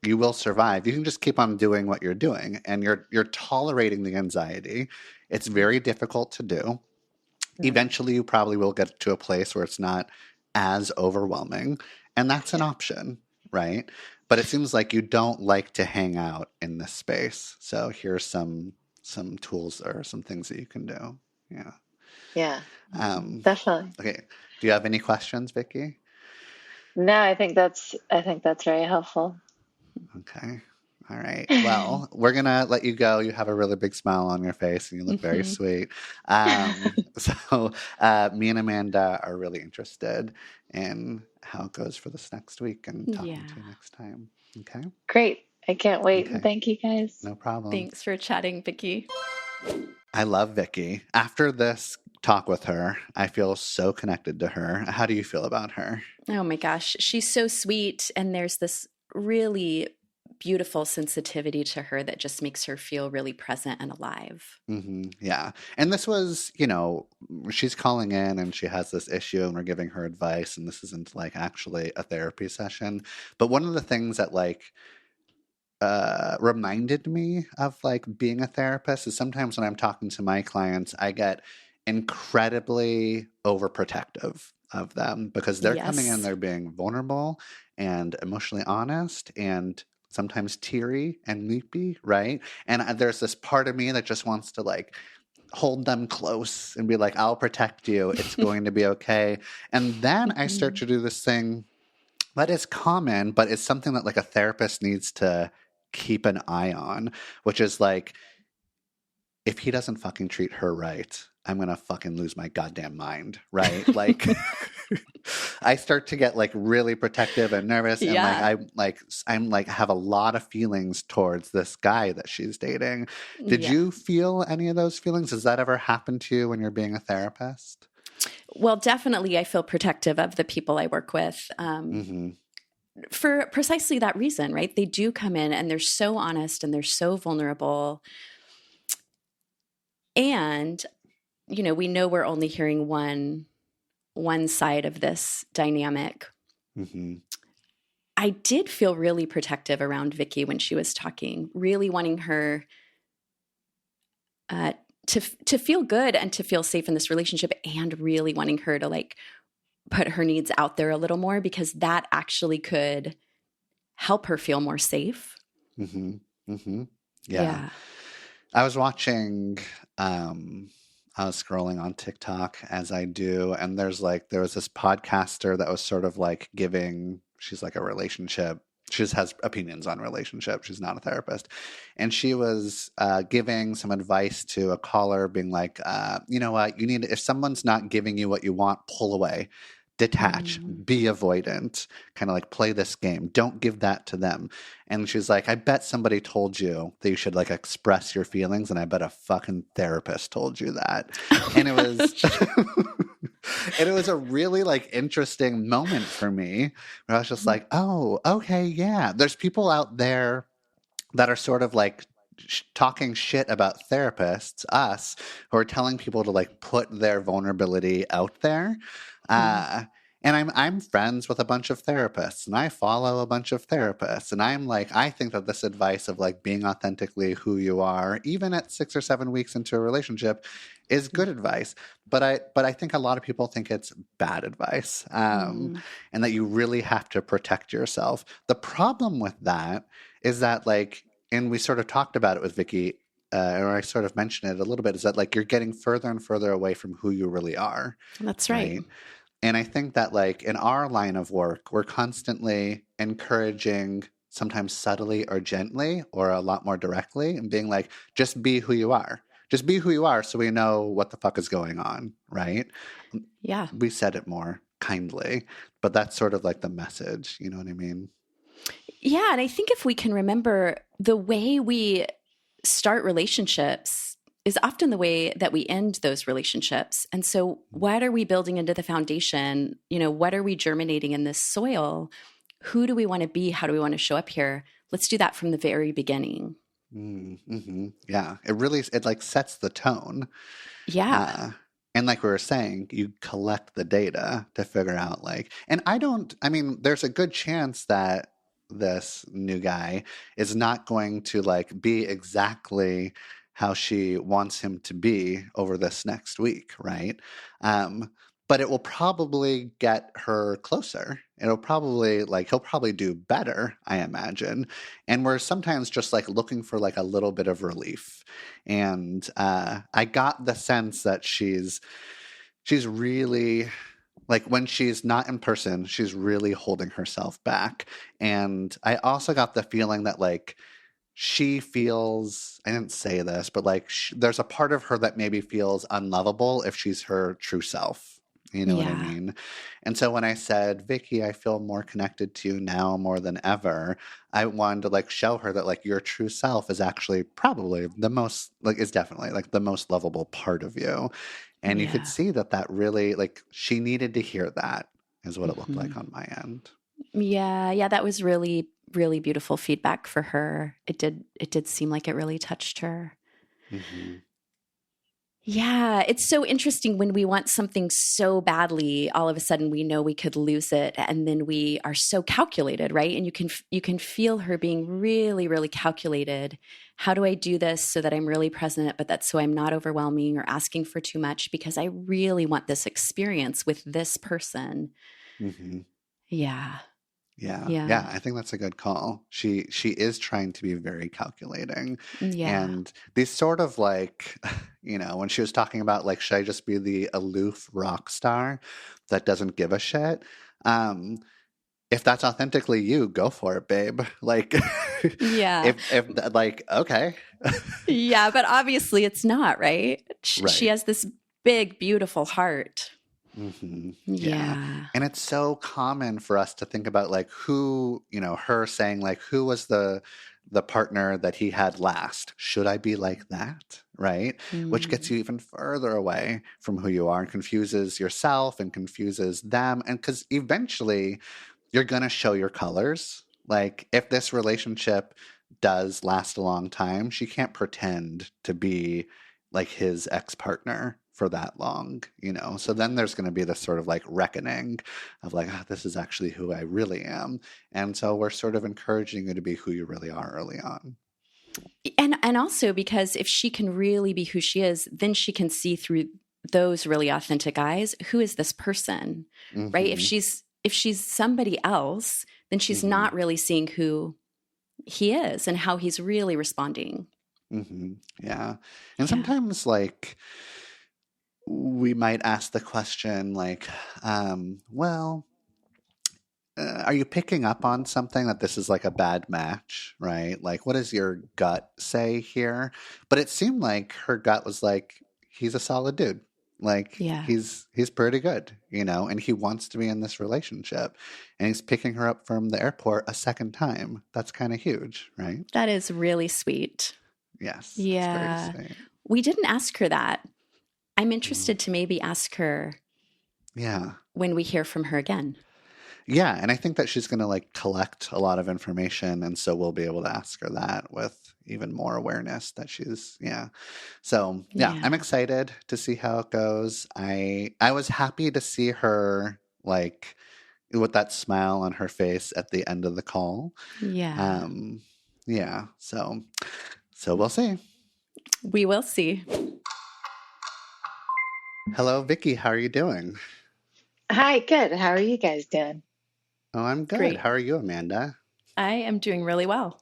you will survive, you can just keep on doing what you're doing and you're tolerating the anxiety. It's very difficult to do. Eventually, you probably will get to a place where it's not as overwhelming, and that's an option, right? But it seems like you don't like to hang out in this space. So here's some tools or some things that you can do. Yeah. Yeah. Um, Definitely. okay. Do you have any questions, Vicky? No, I think that's very helpful. Okay. All right. Well, we're going to let you go. You have a really big smile on your face and you look very sweet. So, me and Amanda are really interested in how it goes for this next week and talking to you next time. Okay. Great. I can't wait. And Okay. thank you guys. No problem. Thanks for chatting, Vicky. I love Vicky. After this talk with her, I feel so connected to her. How do you feel about her? Oh my gosh. She's so sweet. And there's this really beautiful sensitivity to her that just makes her feel really present and alive. Yeah. And this was, she's calling in and she has this issue and we're giving her advice. And this isn't like actually a therapy session. But one of the things that reminded me of like being a therapist is sometimes when I'm talking to my clients, I get incredibly overprotective of them because they're coming in, they're being vulnerable and emotionally honest and sometimes teary and weepy, right? And there's this part of me that just wants to like hold them close and be like, I'll protect you. It's going to be okay. And then I start to do this thing that is common, but it's something that like a therapist needs to keep an eye on, which is like, if he doesn't fucking treat her right, I'm going to fucking lose my goddamn mind, right? Like I start to get like really protective and nervous and I'm like have a lot of feelings towards this guy that she's dating. Did you feel any of those feelings? Does that ever happen to you when you're being a therapist? Well, definitely I feel protective of the people I work with. For precisely that reason, right? They do come in and they're so honest and they're so vulnerable. And, we know we're only hearing one side of this dynamic. I did feel really protective around Vicky when she was talking, really wanting her to feel good and to feel safe in this relationship, and really wanting her to like put her needs out there a little more, because that actually could help her feel more safe. Yeah. I was watching, I was scrolling on TikTok as I do, and there was this podcaster that was sort of like she's like a relationship. She just has opinions on relationships. She's not a therapist. And she was giving some advice to a caller being like, you know what, if someone's not giving you what you want, pull away. Detach, be avoidant, kind of like play this game. Don't give that to them. And she's like, I bet somebody told you that you should like express your feelings, and I bet a fucking therapist told you that. And it was and it was a really like interesting moment for me where I was just like, oh, okay, yeah. There's people out there that are sort of like talking shit about therapists, us, who are telling people to like put their vulnerability out there. And I'm friends with a bunch of therapists, and I follow a bunch of therapists, and I'm like, I think that this advice of like being authentically who you are, even at 6 or 7 weeks into a relationship, is good advice. But I think a lot of people think it's bad advice, and that you really have to protect yourself. The problem with that is that like, and we sort of talked about it with Vicky, or I sort of mentioned it a little bit, is that like you're getting further and further away from who you really are, That's right. right? And I think that like in our line of work, we're constantly encouraging, sometimes subtly or gently, or a lot more directly, and being like, just be who you are. Just be who you are so we know what the fuck is going on, right? Yeah. We said it more kindly, but that's sort of like the message, you know what I mean? Yeah. And I think if we can remember, the way we start relationships is often the way that we end those relationships. And so, what are we building into the foundation? What are we germinating in this soil? Who do we want to be? How do we want to show up here? Let's do that from the very beginning. Mm-hmm. Yeah, it like sets the tone. Yeah. And like we were saying, you collect the data to figure out like, and I mean, there's a good chance that this new guy is not going to like be exactly how she wants him to be over this next week, right? Um, but it will probably get her closer. It'll probably like he'll probably do better, I imagine. And we're sometimes just like looking for like a little bit of relief. And I got the sense that she's really like when she's not in person, she's really holding herself back. And I also got the feeling that like she feels, I didn't say this, but like there's a part of her that maybe feels unlovable if she's her true self. You know what I Yeah. mean? And so when I said, Vicky, I feel more connected to you now more than ever, I wanted to like show her that like your true self is actually probably the most, like, is definitely like the most lovable part of you. And you could Yeah. see that that really, like, she needed to hear that, is what it looked like Mhm. on my end. Yeah. Yeah. That was really, really beautiful feedback for her. It did seem like it really touched her. Hmm. Yeah, it's so interesting when we want something so badly, all of a sudden we know we could lose it, and then we are so calculated, right? And you can feel her being really, really calculated. How do I do this so that I'm really present, but that's so I'm not overwhelming or asking for too much because I really want this experience with this person. Hmm. Yeah. Yeah, Yeah. yeah, I think that's a good call. She is trying to be very calculating. Yeah. And these sort of like, when she was talking about like, should I just be the aloof rock star that doesn't give a shit? Um, if that's authentically you, go for it, babe. Like, Yeah. if like, okay, Yeah, but obviously it's not, right? She right. has this big, beautiful heart. Yeah. Yeah. And it's so common for us to think about like who, her saying like who was the partner that he had last? Should I be like that? Right? Which gets Mm. you even further away from who you are and confuses yourself and confuses them. And because eventually you're gonna show your colors. Like if this relationship does last a long time, she can't pretend to be like his ex-partner for that long. So then there's going to be this sort of like reckoning of like, this is actually who I really am. And so we're sort of encouraging you to be who you really are early on. And also because if she can really be who she is, then she can see through those really authentic eyes, who is this person? Right? If Mm-hmm. she's somebody else, then she's Mm-hmm. not really seeing who he is and how he's really responding. Mm-hmm. Yeah. And Yeah. sometimes like we might ask the question like, well, are you picking up on something that this is like a bad match, right? Like, what does your gut say here? But it seemed like her gut was like, he's a solid dude. Like Yeah. he's pretty good, and he wants to be in this relationship, and he's picking her up from the airport a second time. That's kind of huge, right? That is really sweet. Yes, it's very Yeah. sweet. We didn't ask her that. I'm Mm. interested to maybe ask her Yeah. when we hear from her again. Yeah, and I think that she's going to like collect a lot of information, and so we'll be able to ask her that with even more awareness that she's yeah. So yeah, I'm Yeah. excited to see how it goes. I was happy to see her like with that smile on her face at the end of the call. Yeah. Um, yeah, so we'll see. We will see. Hello, Vicky. How are you doing? Hi, good. How are you guys doing? Oh, I'm good. Great. How are you, Amanda? I am doing really well.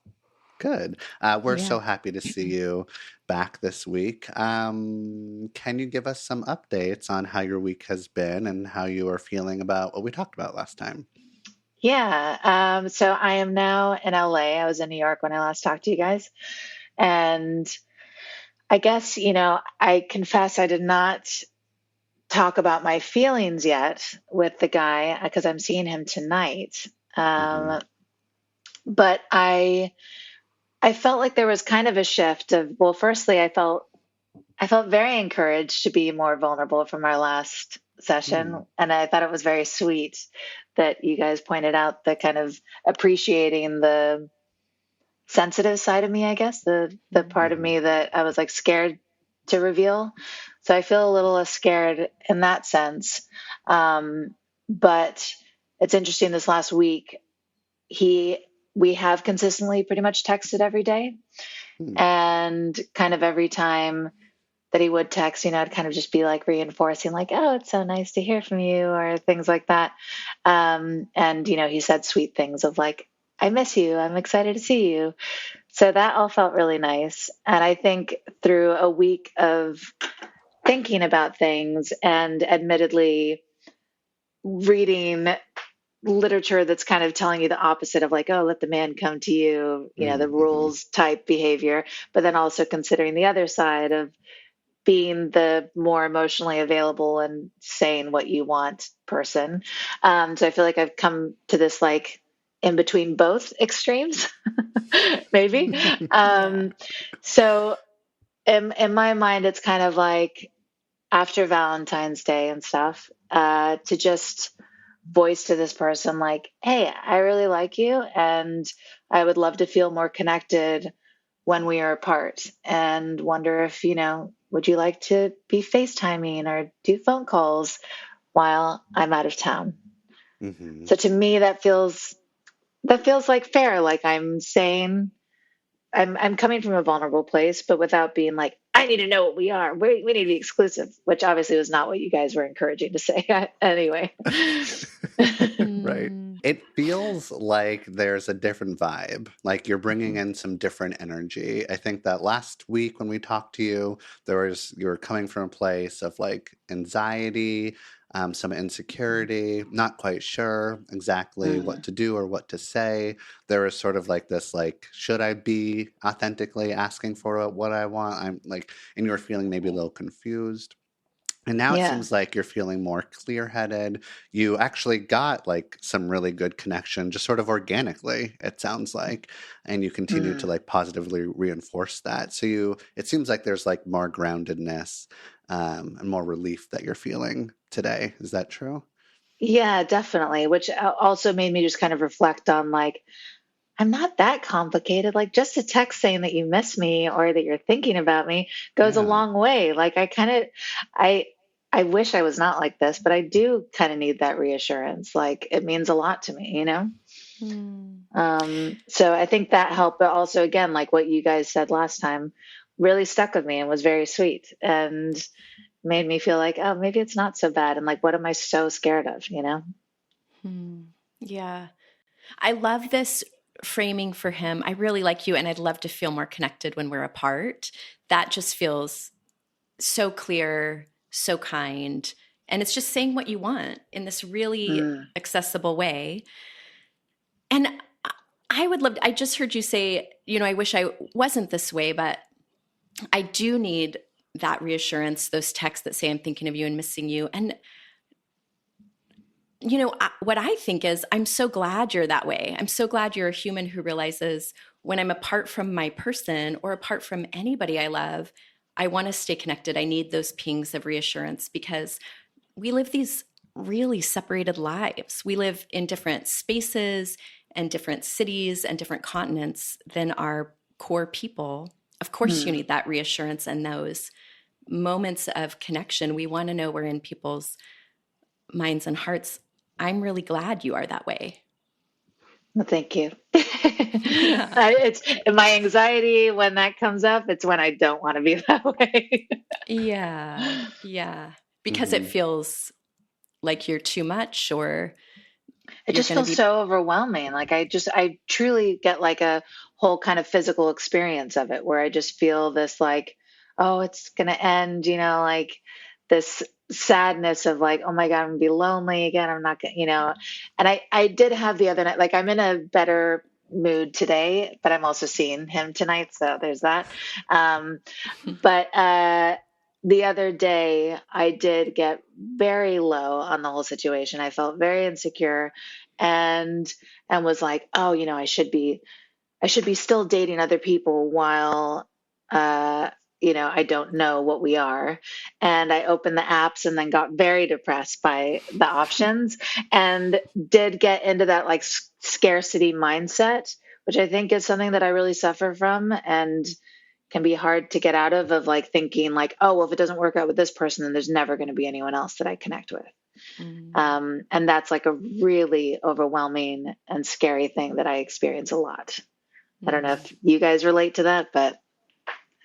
Good. We're so happy to see you back this week. Can you give us some updates on how your week has been and how you are feeling about what we talked about last time? Yeah. So I am now in LA. I was in New York when I last talked to you guys. And I guess, I confess I did not talk about my feelings yet with the guy because I'm seeing him tonight. Hmm. Um, but I felt like there was kind of a shift of, well, firstly, I felt very encouraged to be more vulnerable from our last Hmm. session. And I thought it was very sweet that you guys pointed out the kind of appreciating the sensitive side of me, I guess, the part of Hmm. me that I was like scared to reveal. So I feel a little less scared in that sense. But it's interesting this last week, he we have consistently pretty much texted every day. Hmm. And kind of every time that he would text, I'd kind of just be like reinforcing, like, oh, it's so nice to hear from you, or things like that. And, he said sweet things of like, I miss you. I'm excited to see you. So that all felt really nice. And I think through a week of thinking about things and admittedly reading literature that's kind of telling you the opposite of like, oh, let the man come to you, the Hmm. rules type behavior, but then also considering the other side of being the more emotionally available and saying what you want person. So I feel like I've come to this like in between both extremes, maybe. Yeah. So in my mind, it's kind of like after Valentine's Day and stuff, to just voice to this person like, hey, I really like you and I would love to feel more connected when we are apart, and wonder if, would you like to be FaceTiming or do phone calls while I'm out of town? Hmm. So to me that feels like fair. Like I'm saying I'm coming from a vulnerable place, but without being like, I need to know what we are. We need to be exclusive, which obviously was not what you guys were encouraging to say anyway. Right. Mm. It feels like there's a different vibe, like you're bringing in some different energy. I think that last week when we talked to you, you were coming from a place of like anxiety, some insecurity, not quite sure exactly what Mm, to do or what to say. There was sort of like this, like, should I be authentically asking for what I want? I'm like, and you're feeling maybe a little confused. And now it yeah. seems like you're feeling more clear-headed. You actually got like some really good connection, just sort of organically, it sounds like, and you continue to Mm. like positively reinforce that. It seems like there's like more groundedness, and more relief that you're feeling today. Is that true? Yeah, definitely. Which also made me just kind of reflect on like, I'm not that complicated. Like just a text saying that you miss me or that you're thinking about me goes a Yeah. long way. Like I, I wish I was not like this, but I do kind of need that reassurance. Like it means a lot to me. Mm. So I think that helped, but also again, like what you guys said last time, really stuck with me and was very sweet and made me feel like, oh, maybe it's not so bad. And like, what am I so scared of? Mm. Yeah. I love this framing for him. I really like you, and I'd love to feel more connected when we're apart. That just feels so clear, so kind. And it's just saying what you want in this really Mm, accessible way. And I would love, I just heard you say, I wish I wasn't this way, but I do need that reassurance, those texts that say, I'm thinking of you and missing you. And, what I think is, I'm so glad you're that way. I'm so glad you're a human who realizes when I'm apart from my person or apart from anybody I love, I want to stay connected. I need those pings of reassurance because we live these really separated lives. We live in different spaces and different cities and different continents than our core people. Of course, you mm. need that reassurance and those moments of connection. We want to know we're in people's minds and hearts. I'm really glad you are that way. Well, thank you. Yeah. It's my anxiety when that comes up. It's when I don't want to be that way. Yeah. Yeah. Because it Hmm. feels like you're too much or It you're just going to feels be. so overwhelming. Like I truly get like a whole kind of physical experience of it, where I just feel this like, oh, it's gonna end, like this sadness of like, oh my God, I'm gonna be lonely again. I'm not gonna, and I did have the other night, like I'm in a better mood today, but I'm also seeing him tonight. So there's that. Um, but the other day I did get very low on the whole situation. I felt very insecure and was like, oh, I should be still dating other people while, uh, I don't know what we are. And I opened the apps and then got very depressed by the options and did get into that like scarcity mindset, which I think is something that I really suffer from and can be hard to get out of like thinking like, oh, well, if it doesn't work out with this person, then there's never going to be anyone else that I connect with. And that's like a really overwhelming and scary thing that I experience a lot. I don't know if you guys relate to that, but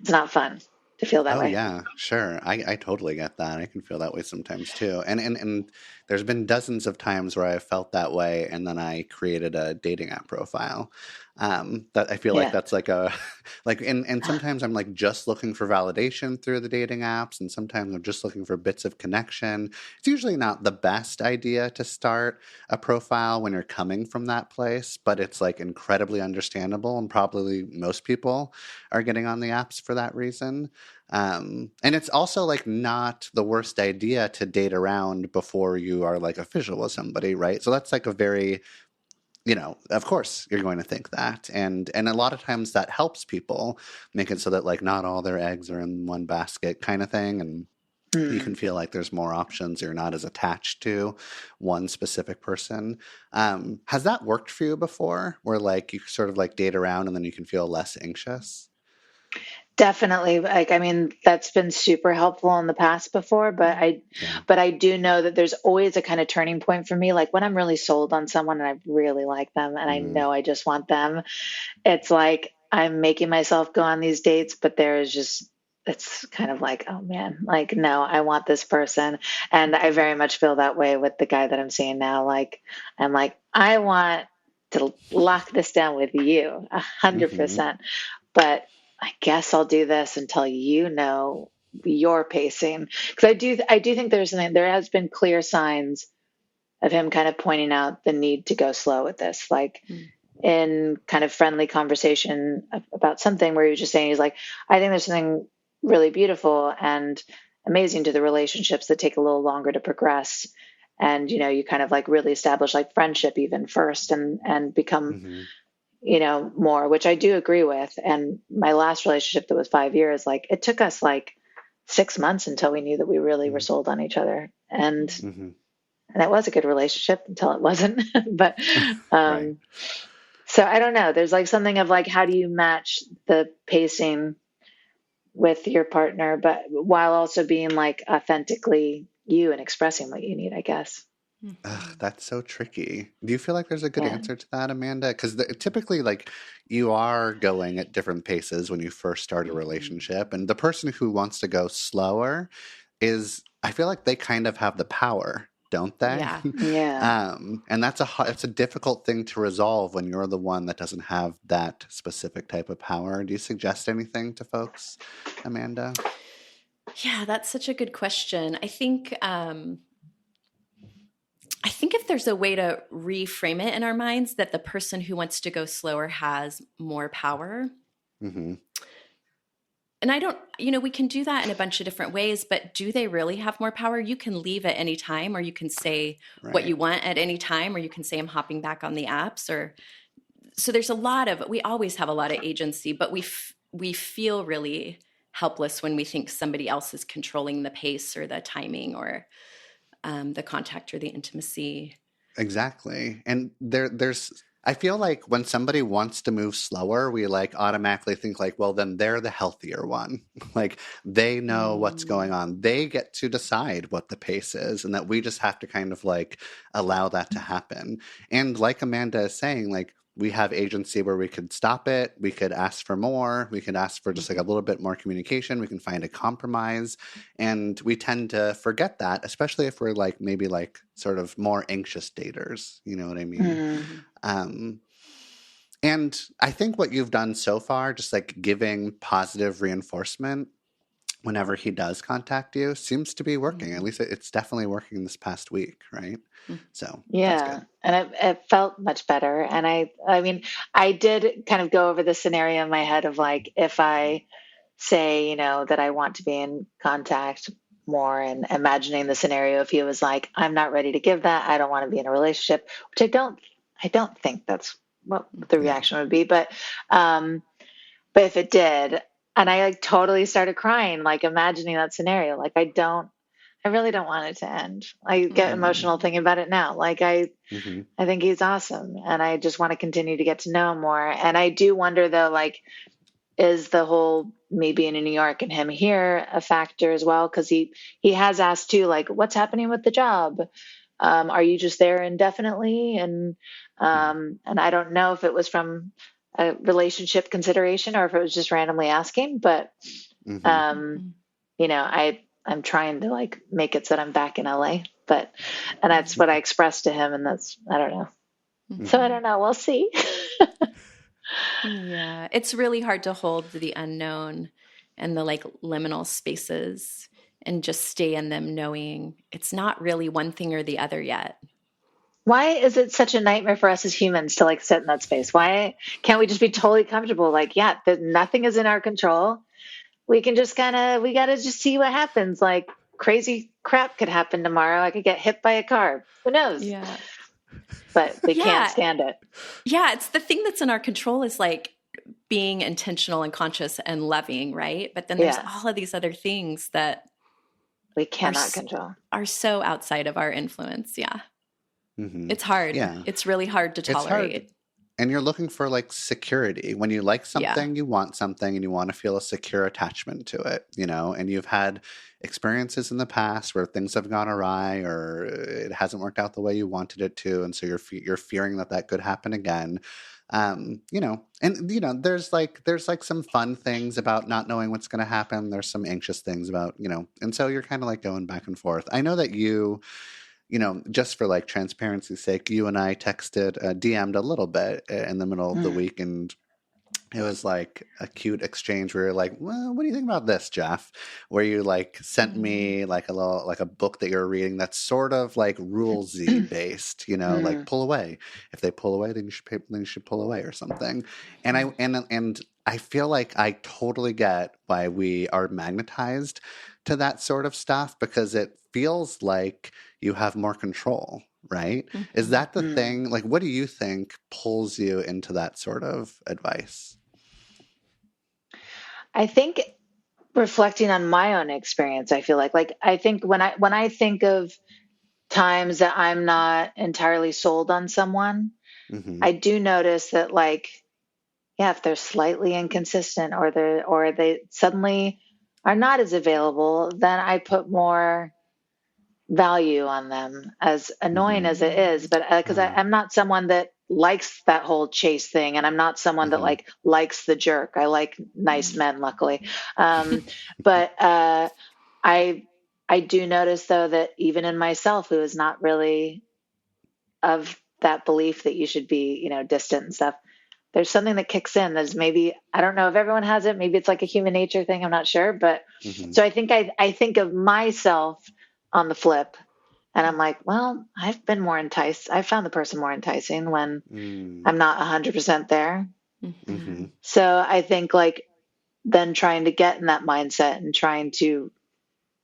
it's not fun to feel that Oh way. yeah, sure. I totally get that. I can feel that way sometimes too. And there's been dozens of times where I felt that way, and then I created a dating app profile. That I feel like Yeah. that's like a like and sometimes I'm like just looking for validation through the dating apps, and sometimes I'm just looking for bits of connection. It's usually not the best idea to start a profile when you're coming from that place, but it's like incredibly understandable, and probably most people are getting on the apps for that reason. And it's also like not the worst idea to date around before you are like official with somebody, right? So that's like a very, of course you're going to think that. And a lot of times that helps people make it so that like not all their eggs are in one basket kind of thing. And you can Mm. feel like there's more options. You're not as attached to one specific person. Has that worked for you before where like you sort of like date around and then you can feel less anxious? Definitely. Like, I mean, that's been super helpful in the past before, but I, Yeah. but I do know that there's always a kind of turning point for me. Like when I'm really sold on someone and I really like them and I Mm-hmm. know I just want them, it's like I'm making myself go on these dates, but there is just, it's kind of like, oh man, like, no, I want this person. And I very much feel that way with the guy that I'm seeing now. Like, I'm like, I want to lock this down with you 100%. But I guess I'll do this until your pacing. Because I do think there has been clear signs of him kind of pointing out the need to go slow with this. Like, in kind of friendly conversation about something where he was just saying, he's like, I think there's something really beautiful and amazing to the relationships that take a little longer to progress. And, you kind of like really establish like friendship even first and become, Mm-hmm. more, which I do agree with. And my last relationship that was 5 years, like it took us like 6 months until we knew that we really were sold on each other. Mm-hmm. And it was a good relationship until it wasn't. But, Right. um, so I don't know. There's like something of like, how do you match the pacing with your partner, but while also being like authentically you and expressing what you need, I guess. Ugh, that's so tricky. Do you feel like there's a good Yeah. answer to that, Amanda? Because typically, like, you are going at different paces when you first start a relationship, and the person who wants to go slower I feel like they kind of have the power, don't they? Yeah. Yeah. And it's a difficult thing to resolve when you're the one that doesn't have that specific type of power. Do you suggest anything to folks, Amanda? Yeah, that's such a good question. I think if there's a way to reframe it in our minds that the person who wants to go slower has more power. Mm-hmm. And I don't, we can do that in a bunch of different ways, but do they really have more power? You can leave at any time, or you can say what Right. you want at any time, or you can say, I'm hopping back on the apps. Or so we always have a lot of agency, but we feel really helpless when we think somebody else is controlling the pace or the timing or the contact or the intimacy. Exactly. And I feel like when somebody wants to move slower, we like automatically think like, well, then they're the healthier one. Like they know what's going on. They get to decide what the pace is, and that we just have to kind of like allow that to happen. And like Amanda is saying, like we have agency where we could stop it. We could ask for more. We could ask for just like a little bit more communication. We can find a compromise. And we tend to forget that, especially if we're like maybe like sort of more anxious daters. You know what I mean? Mm. Um, And I think what you've done so far, just like giving positive reinforcement whenever he does contact you, seems to be working. At least it's definitely working this past week, right? So that's Yeah, good. and it felt much better. And I mean, I did kind of go over the scenario in my head of like, if I say, that I want to be in contact more, and imagining the scenario if he was like, I'm not ready to give that, I don't want to be in a relationship, which I don't think that's what the Yeah. reaction would be. But if it did, and I like totally started crying, like imagining that scenario, like I really don't want it to end. I get Mm-hmm. emotional thinking about it now. Like Mm-hmm. I think he's awesome, and I just want to continue to get to know him more. And I do wonder though, like, is the whole me being in New York and him here a factor as well? Because he has asked too, like, what's happening with the job? Are you just there indefinitely? And I don't know if it was from a relationship consideration or if it was just randomly asking. But Mm-hmm. um, I'm trying to like make it so that I'm back in LA. And that's what I expressed to him, and that's I don't know. So I Mm-hmm. don't know. We'll see. Yeah, it's really hard to hold the unknown and the like liminal spaces and just stay in them knowing it's not really one thing or the other yet. Why is it such a nightmare for us as humans to like sit in that space? Why can't we just be totally comfortable? Like, yeah, that nothing is in our control. We can just we got to just see what happens. Like, crazy crap could happen tomorrow. I could get hit by a car. Who knows? Yeah. But we can't Yeah. stand it. Yeah, it's the thing that's in our control is like being intentional and conscious and loving, right? But then there's Yeah, all of these other things that we are cannot control. are so outside of our influence. Yeah. Mm-hmm. It's hard. Yeah. It's really hard to It's hard. tolerate. And you're looking for like security. When you like Yeah. something, you want something and you want to feel a secure attachment to it, and you've had experiences in the past where things have gone awry or it hasn't worked out the way you wanted it to. And so you're fearing that could happen again. And there's like some fun things about not knowing what's going to happen. There's some anxious things about, and so you're kind of like going back and forth. I know that just for like transparency's sake, you and I texted, DM'd a little bit in the middle of the Mm. week, and it was like a cute exchange where you're like, well, what do you think about this, Jeff? Where you like sent me like a little, like a book that you're reading that's sort of like rulesy based, like Mm. pull away. If they pull away, then you should pull away or something. And I feel like I totally get why we are magnetized to that sort of stuff because it feels like you have more control, right? Is that the Mm. thing? Like, what do you think pulls you into that sort of advice? I think reflecting on my own experience, I feel like I think when I think of times that I'm not entirely sold on someone, Mm-hmm. I do notice that like, yeah, if they're slightly inconsistent or they suddenly are not as available, then I put more value on them, as annoying Mm-hmm. as it is. But because Uh-huh. I'm not someone that likes that whole chase thing, and I'm not someone that Mm-hmm. like likes the jerk. I like nice men, luckily. Um, but I I do notice though that even in myself, who is not really of that belief that you should be, distant and stuff, there's something that kicks in. There's maybe, I don't know if everyone has it. Maybe it's like a human nature thing. I'm not sure. But Mm-hmm. so I think of myself on the flip, and I'm like, well, I've been more enticed. I found the person more enticing when Mm-hmm. I'm not 100% there. Mm-hmm. So I think like then trying to get in that mindset and trying to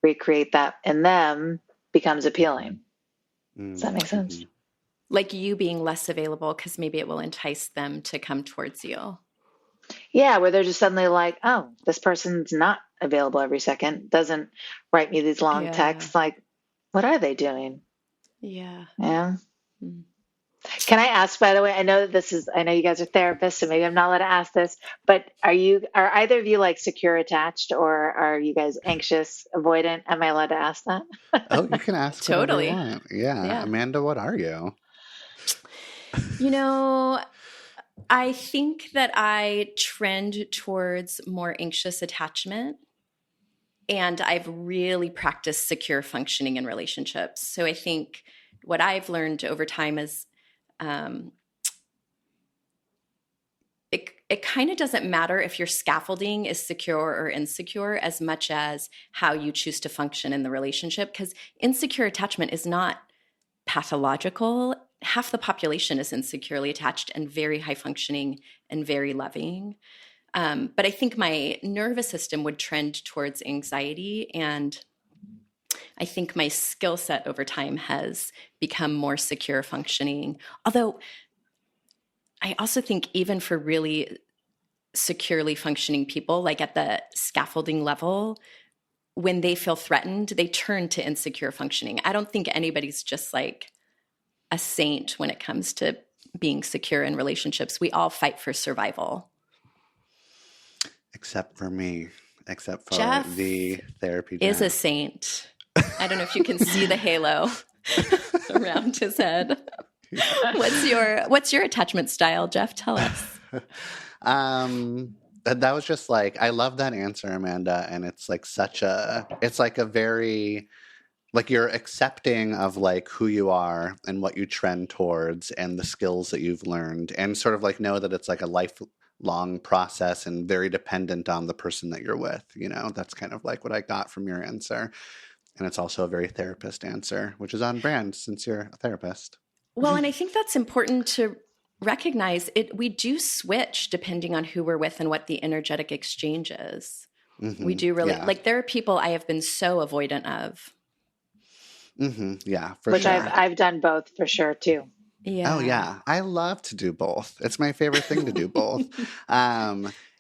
recreate that in them becomes appealing. Does that make sense? Mm-hmm. Like you being less available because maybe it will entice them to come towards you. Yeah, where they're just suddenly like, oh, this person's not available every second, doesn't write me these long Yeah. texts. Like, what are they doing? Yeah. Yeah. Mm. Can I ask, by the way, I know you guys are therapists, so maybe I'm not allowed to ask this, but are either of you like secure attached, or are you guys anxious, avoidant? Am I allowed to ask that? Oh, you can ask whatever you Totally. want. Yeah. Yeah. Amanda, what are you? You know, I think that I trend towards more anxious attachment. And I've really practiced secure functioning in relationships. So I think what I've learned over time is it kind of doesn't matter if your scaffolding is secure or insecure as much as how you choose to function in the relationship, because insecure attachment is not pathological. Half the population is insecurely attached and very high functioning and very loving. But I think my nervous system would trend towards anxiety, and I think my skill set over time has become more secure functioning. Although I also think even for really securely functioning people, like at the scaffolding level, when they feel threatened, they turn to insecure functioning. I don't think anybody's just like a saint when it comes to being secure in relationships. We all fight for survival. Except for me, except for Jeff the therapy is a Jeff. saint. I don't know if you can see the halo around his head. What's your attachment style, Jeff? Tell us. That was just like, I love that answer, Amanda, and it's like it's like a very, like, you're accepting of like who you are and what you trend towards and the skills that you've learned, and sort of like know that it's like a lifelong process and very dependent on the person that you're with. You know, that's kind of like what I got from your answer. And it's also a very therapist answer, which is on brand since you're a therapist. Well, and I think that's important to recognize. We do switch depending on who we're with and what the energetic exchange is. Mm-hmm. We do really, Yeah. like, there are people I have been so avoidant of. Mm-hmm. Yeah, for Which sure. I've done both for sure too. Yeah. Oh yeah, I love to do both. It's my favorite thing to do both.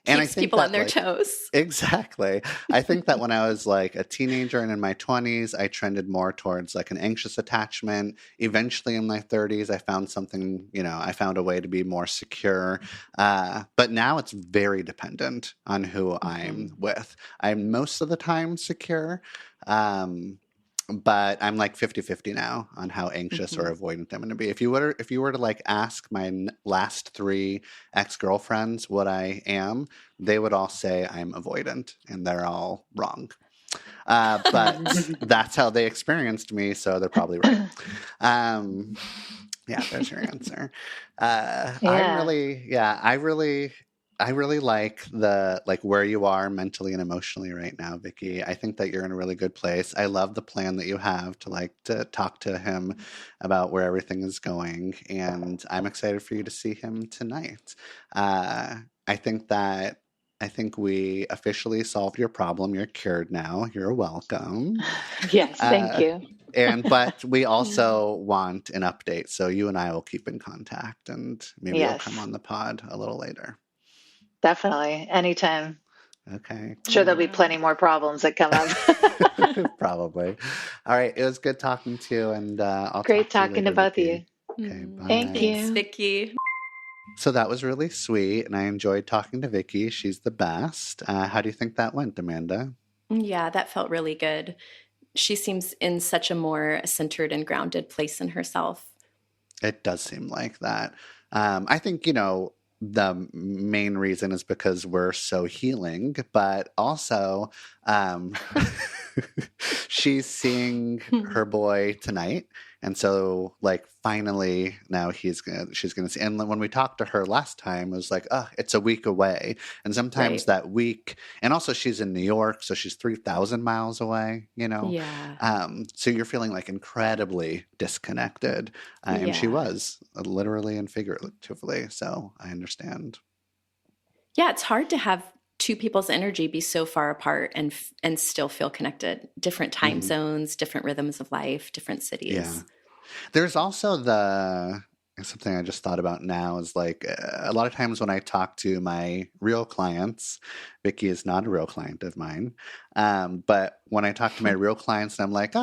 And I Keeps think people that, on their like, toes. Exactly. I think that when I was like a teenager and in my 20s, I trended more towards like an anxious attachment. Eventually in my 30s, I found something, I found a way to be more secure. But now it's very dependent on who I'm with. I'm most of the time secure. But I'm like 50-50 now on how anxious or avoidant I'm going to be. If you were to like ask my last 3 ex-girlfriends what I am, they would all say I'm avoidant, and they're all wrong. But that's how they experienced me, so they're probably right. Yeah, there's your answer. I really like where you are mentally and emotionally right now, Vicky. I think that you're in a really good place. I love the plan that you have to talk to him about where everything is going, and I'm excited for you to see him tonight. I think we officially solved your problem. You're cured now. You're welcome. Yes, thank you. But we also want an update, so you and I will keep in contact, and maybe you'll come on the pod a little later. Definitely. Anytime. Okay. Cool. Sure, there'll be plenty more problems that come up. Probably. All right. It was good talking to you, and I'll Great talk talking to both of you. Okay. Bye. Thank you. Thanks, Vicky. So that was really sweet, and I enjoyed talking to Vicky. She's the best. How do you think that went, Amanda? Yeah, that felt really good. She seems in such a more centered and grounded place in herself. It does seem like that. I think, the main reason is because we're so healing, but also she's seeing her boy tonight. And so, like, finally now she's gonna see. And when we talked to her last time, it was like, it's a week away. And sometimes that week, and also she's in New York, so she's 3,000 miles away, Yeah. So you're feeling like incredibly disconnected. And she was, literally and figuratively. So I understand. Yeah, it's hard to have two people's energy be so far apart and still feel connected. Different time zones, different rhythms of life, different cities. Yeah. There's also something I just thought about now is like a lot of times when I talk to my real clients, Vicky is not a real client of mine. But when I talk to my real clients and I'm like,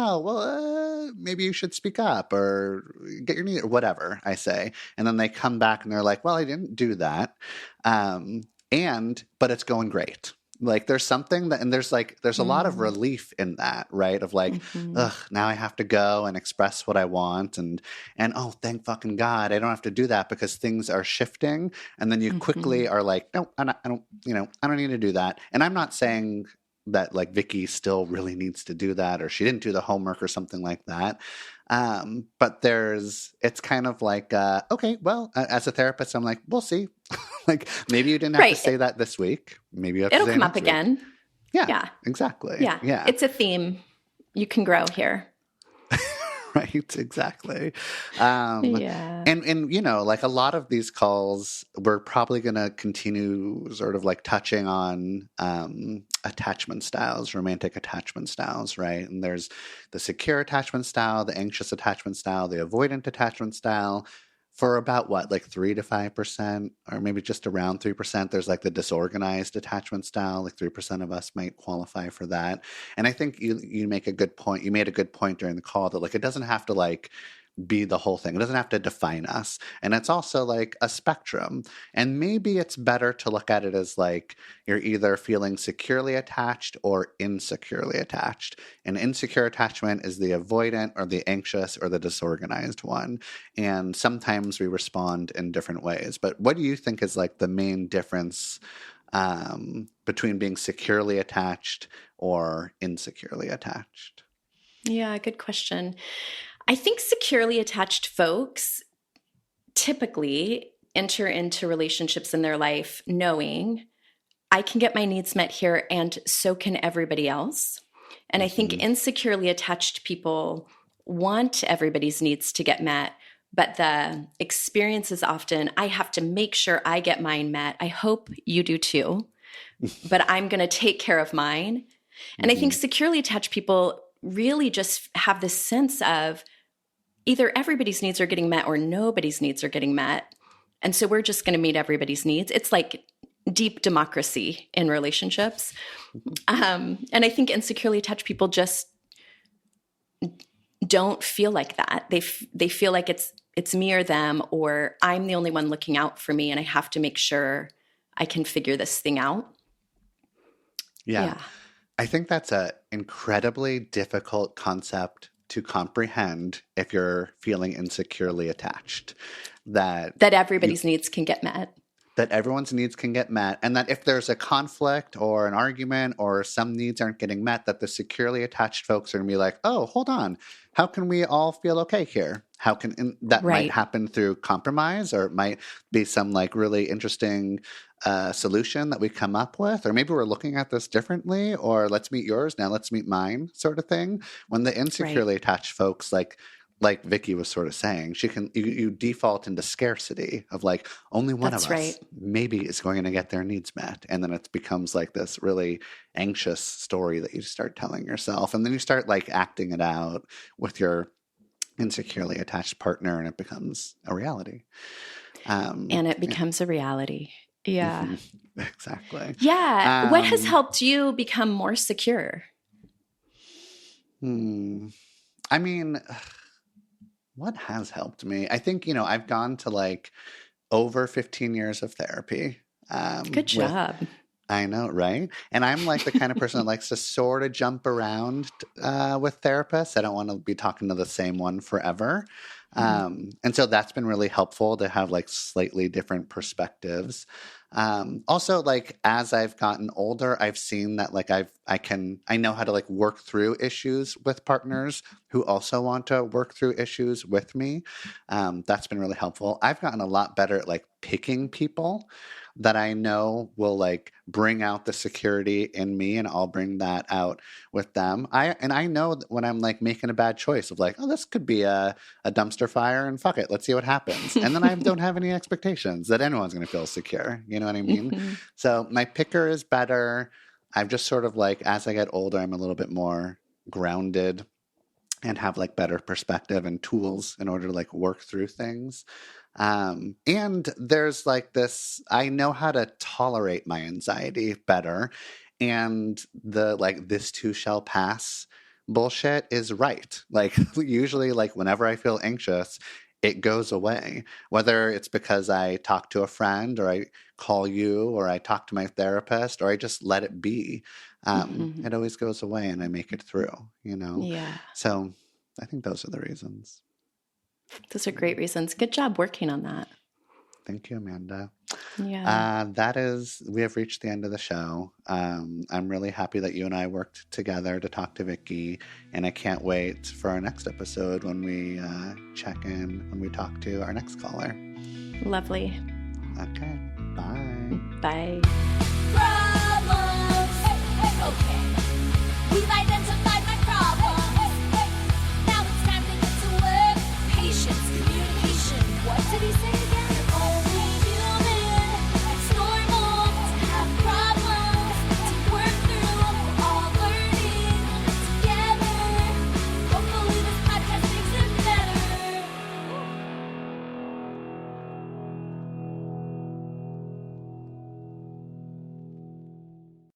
maybe you should speak up or get your knee or whatever I say. And then they come back and they're like, well, I didn't do that. But it's going great. Like there's something that, and there's a lot of relief in that, right? Of like, now I have to go and express what I want. And oh, thank fucking God, I don't have to do that because things are shifting. And then you quickly are like, no, I don't need to do that. And I'm not saying that like Vicky still really needs to do that or she didn't do the homework or something like that. But it's kind of like, okay, well, as a therapist, I'm like, we'll see. Like, maybe you didn't have to Right. say that this week. Maybe you have It'll to say come it up next week. again. Yeah, Yeah. exactly. Yeah. Yeah. It's a theme. You can grow here. Right, exactly. Yeah. And you know, like a lot of these calls, we're probably going to continue sort of like touching on attachment styles, romantic attachment styles, right? And there's the secure attachment style, the anxious attachment style, the avoidant attachment style. For about what, like 3 to 5%, or maybe just around 3%, there's like the disorganized attachment style. Like 3% of us might qualify for that. And I think you make a good point. You made a good point during the call that like it doesn't have to like be the whole thing. It doesn't have to define us. And it's also like a spectrum. And maybe it's better to look at it as like you're either feeling securely attached or insecurely attached. An insecure attachment is the avoidant or the anxious or the disorganized one. And sometimes we respond in different ways. But what do you think is like the main difference between being securely attached or insecurely attached? Yeah, good question. I think securely attached folks typically enter into relationships in their life knowing I can get my needs met here and so can everybody else. And I think insecurely attached people want everybody's needs to get met, but the experience is often I have to make sure I get mine met. I hope you do too, but I'm going to take care of mine. And I think securely attached people really just have this sense of either everybody's needs are getting met or nobody's needs are getting met. And so we're just going to meet everybody's needs. It's like deep democracy in relationships. And I think insecurely attached people just don't feel like that. They feel like it's me or them, or I'm the only one looking out for me and I have to make sure I can figure this thing out. Yeah. I think that's an incredibly difficult concept to comprehend if you're feeling insecurely attached. That everybody's needs can get met. That everyone's needs can get met, and that if there's a conflict or an argument or some needs aren't getting met, that the securely attached folks are going to be like, oh, hold on, how can we all feel okay here? How can that might happen through compromise, or it might be some like really interesting solution that we come up with, or maybe we're looking at this differently, or let's meet yours, now let's meet mine sort of thing. When the insecurely attached folks like Vicky was sort of saying, you default into scarcity of like only one of us maybe is going to get their needs met. And then it becomes like this really anxious story that you start telling yourself. And then you start like acting it out with your insecurely attached partner and it becomes a reality. And it becomes a reality. Yeah. Exactly. Yeah. What has helped you become more secure? I mean, what has helped me? I think, I've gone to like over 15 years of therapy. Good job. I know, right? And I'm like the kind of person that likes to sort of jump around with therapists. I don't want to be talking to the same one forever. And so that's been really helpful to have like slightly different perspectives. Also, like as I've gotten older, I've seen that like I know how to like work through issues with partners who also want to work through issues with me. That's been really helpful. I've gotten a lot better at like picking people that I know will like bring out the security in me, and I'll bring that out with them. I know that when I'm like making a bad choice of like, oh, this could be a dumpster fire and fuck it, let's see what happens. And then I don't have any expectations that anyone's going to feel secure. You know what I mean? So my picker is better. I've just sort of like, as I get older, I'm a little bit more grounded and have like better perspective and tools in order to like work through things. And there's like this, I know how to tolerate my anxiety better. And the like, this too shall pass bullshit is right. Like usually like whenever I feel anxious, it goes away, whether it's because I talk to a friend or I call you or I talk to my therapist or I just let it be. It always goes away and I make it through, Yeah. So I think those are the reasons. Those are great reasons. Good job working on that. Thank you, Amanda. Yeah. We have reached the end of the show. I'm really happy that you and I worked together to talk to Vicky, and I can't wait for our next episode when we check in, when we talk to our next caller. Lovely. Okay. Bye. Bye. Bye. Problems. Okay. We've identified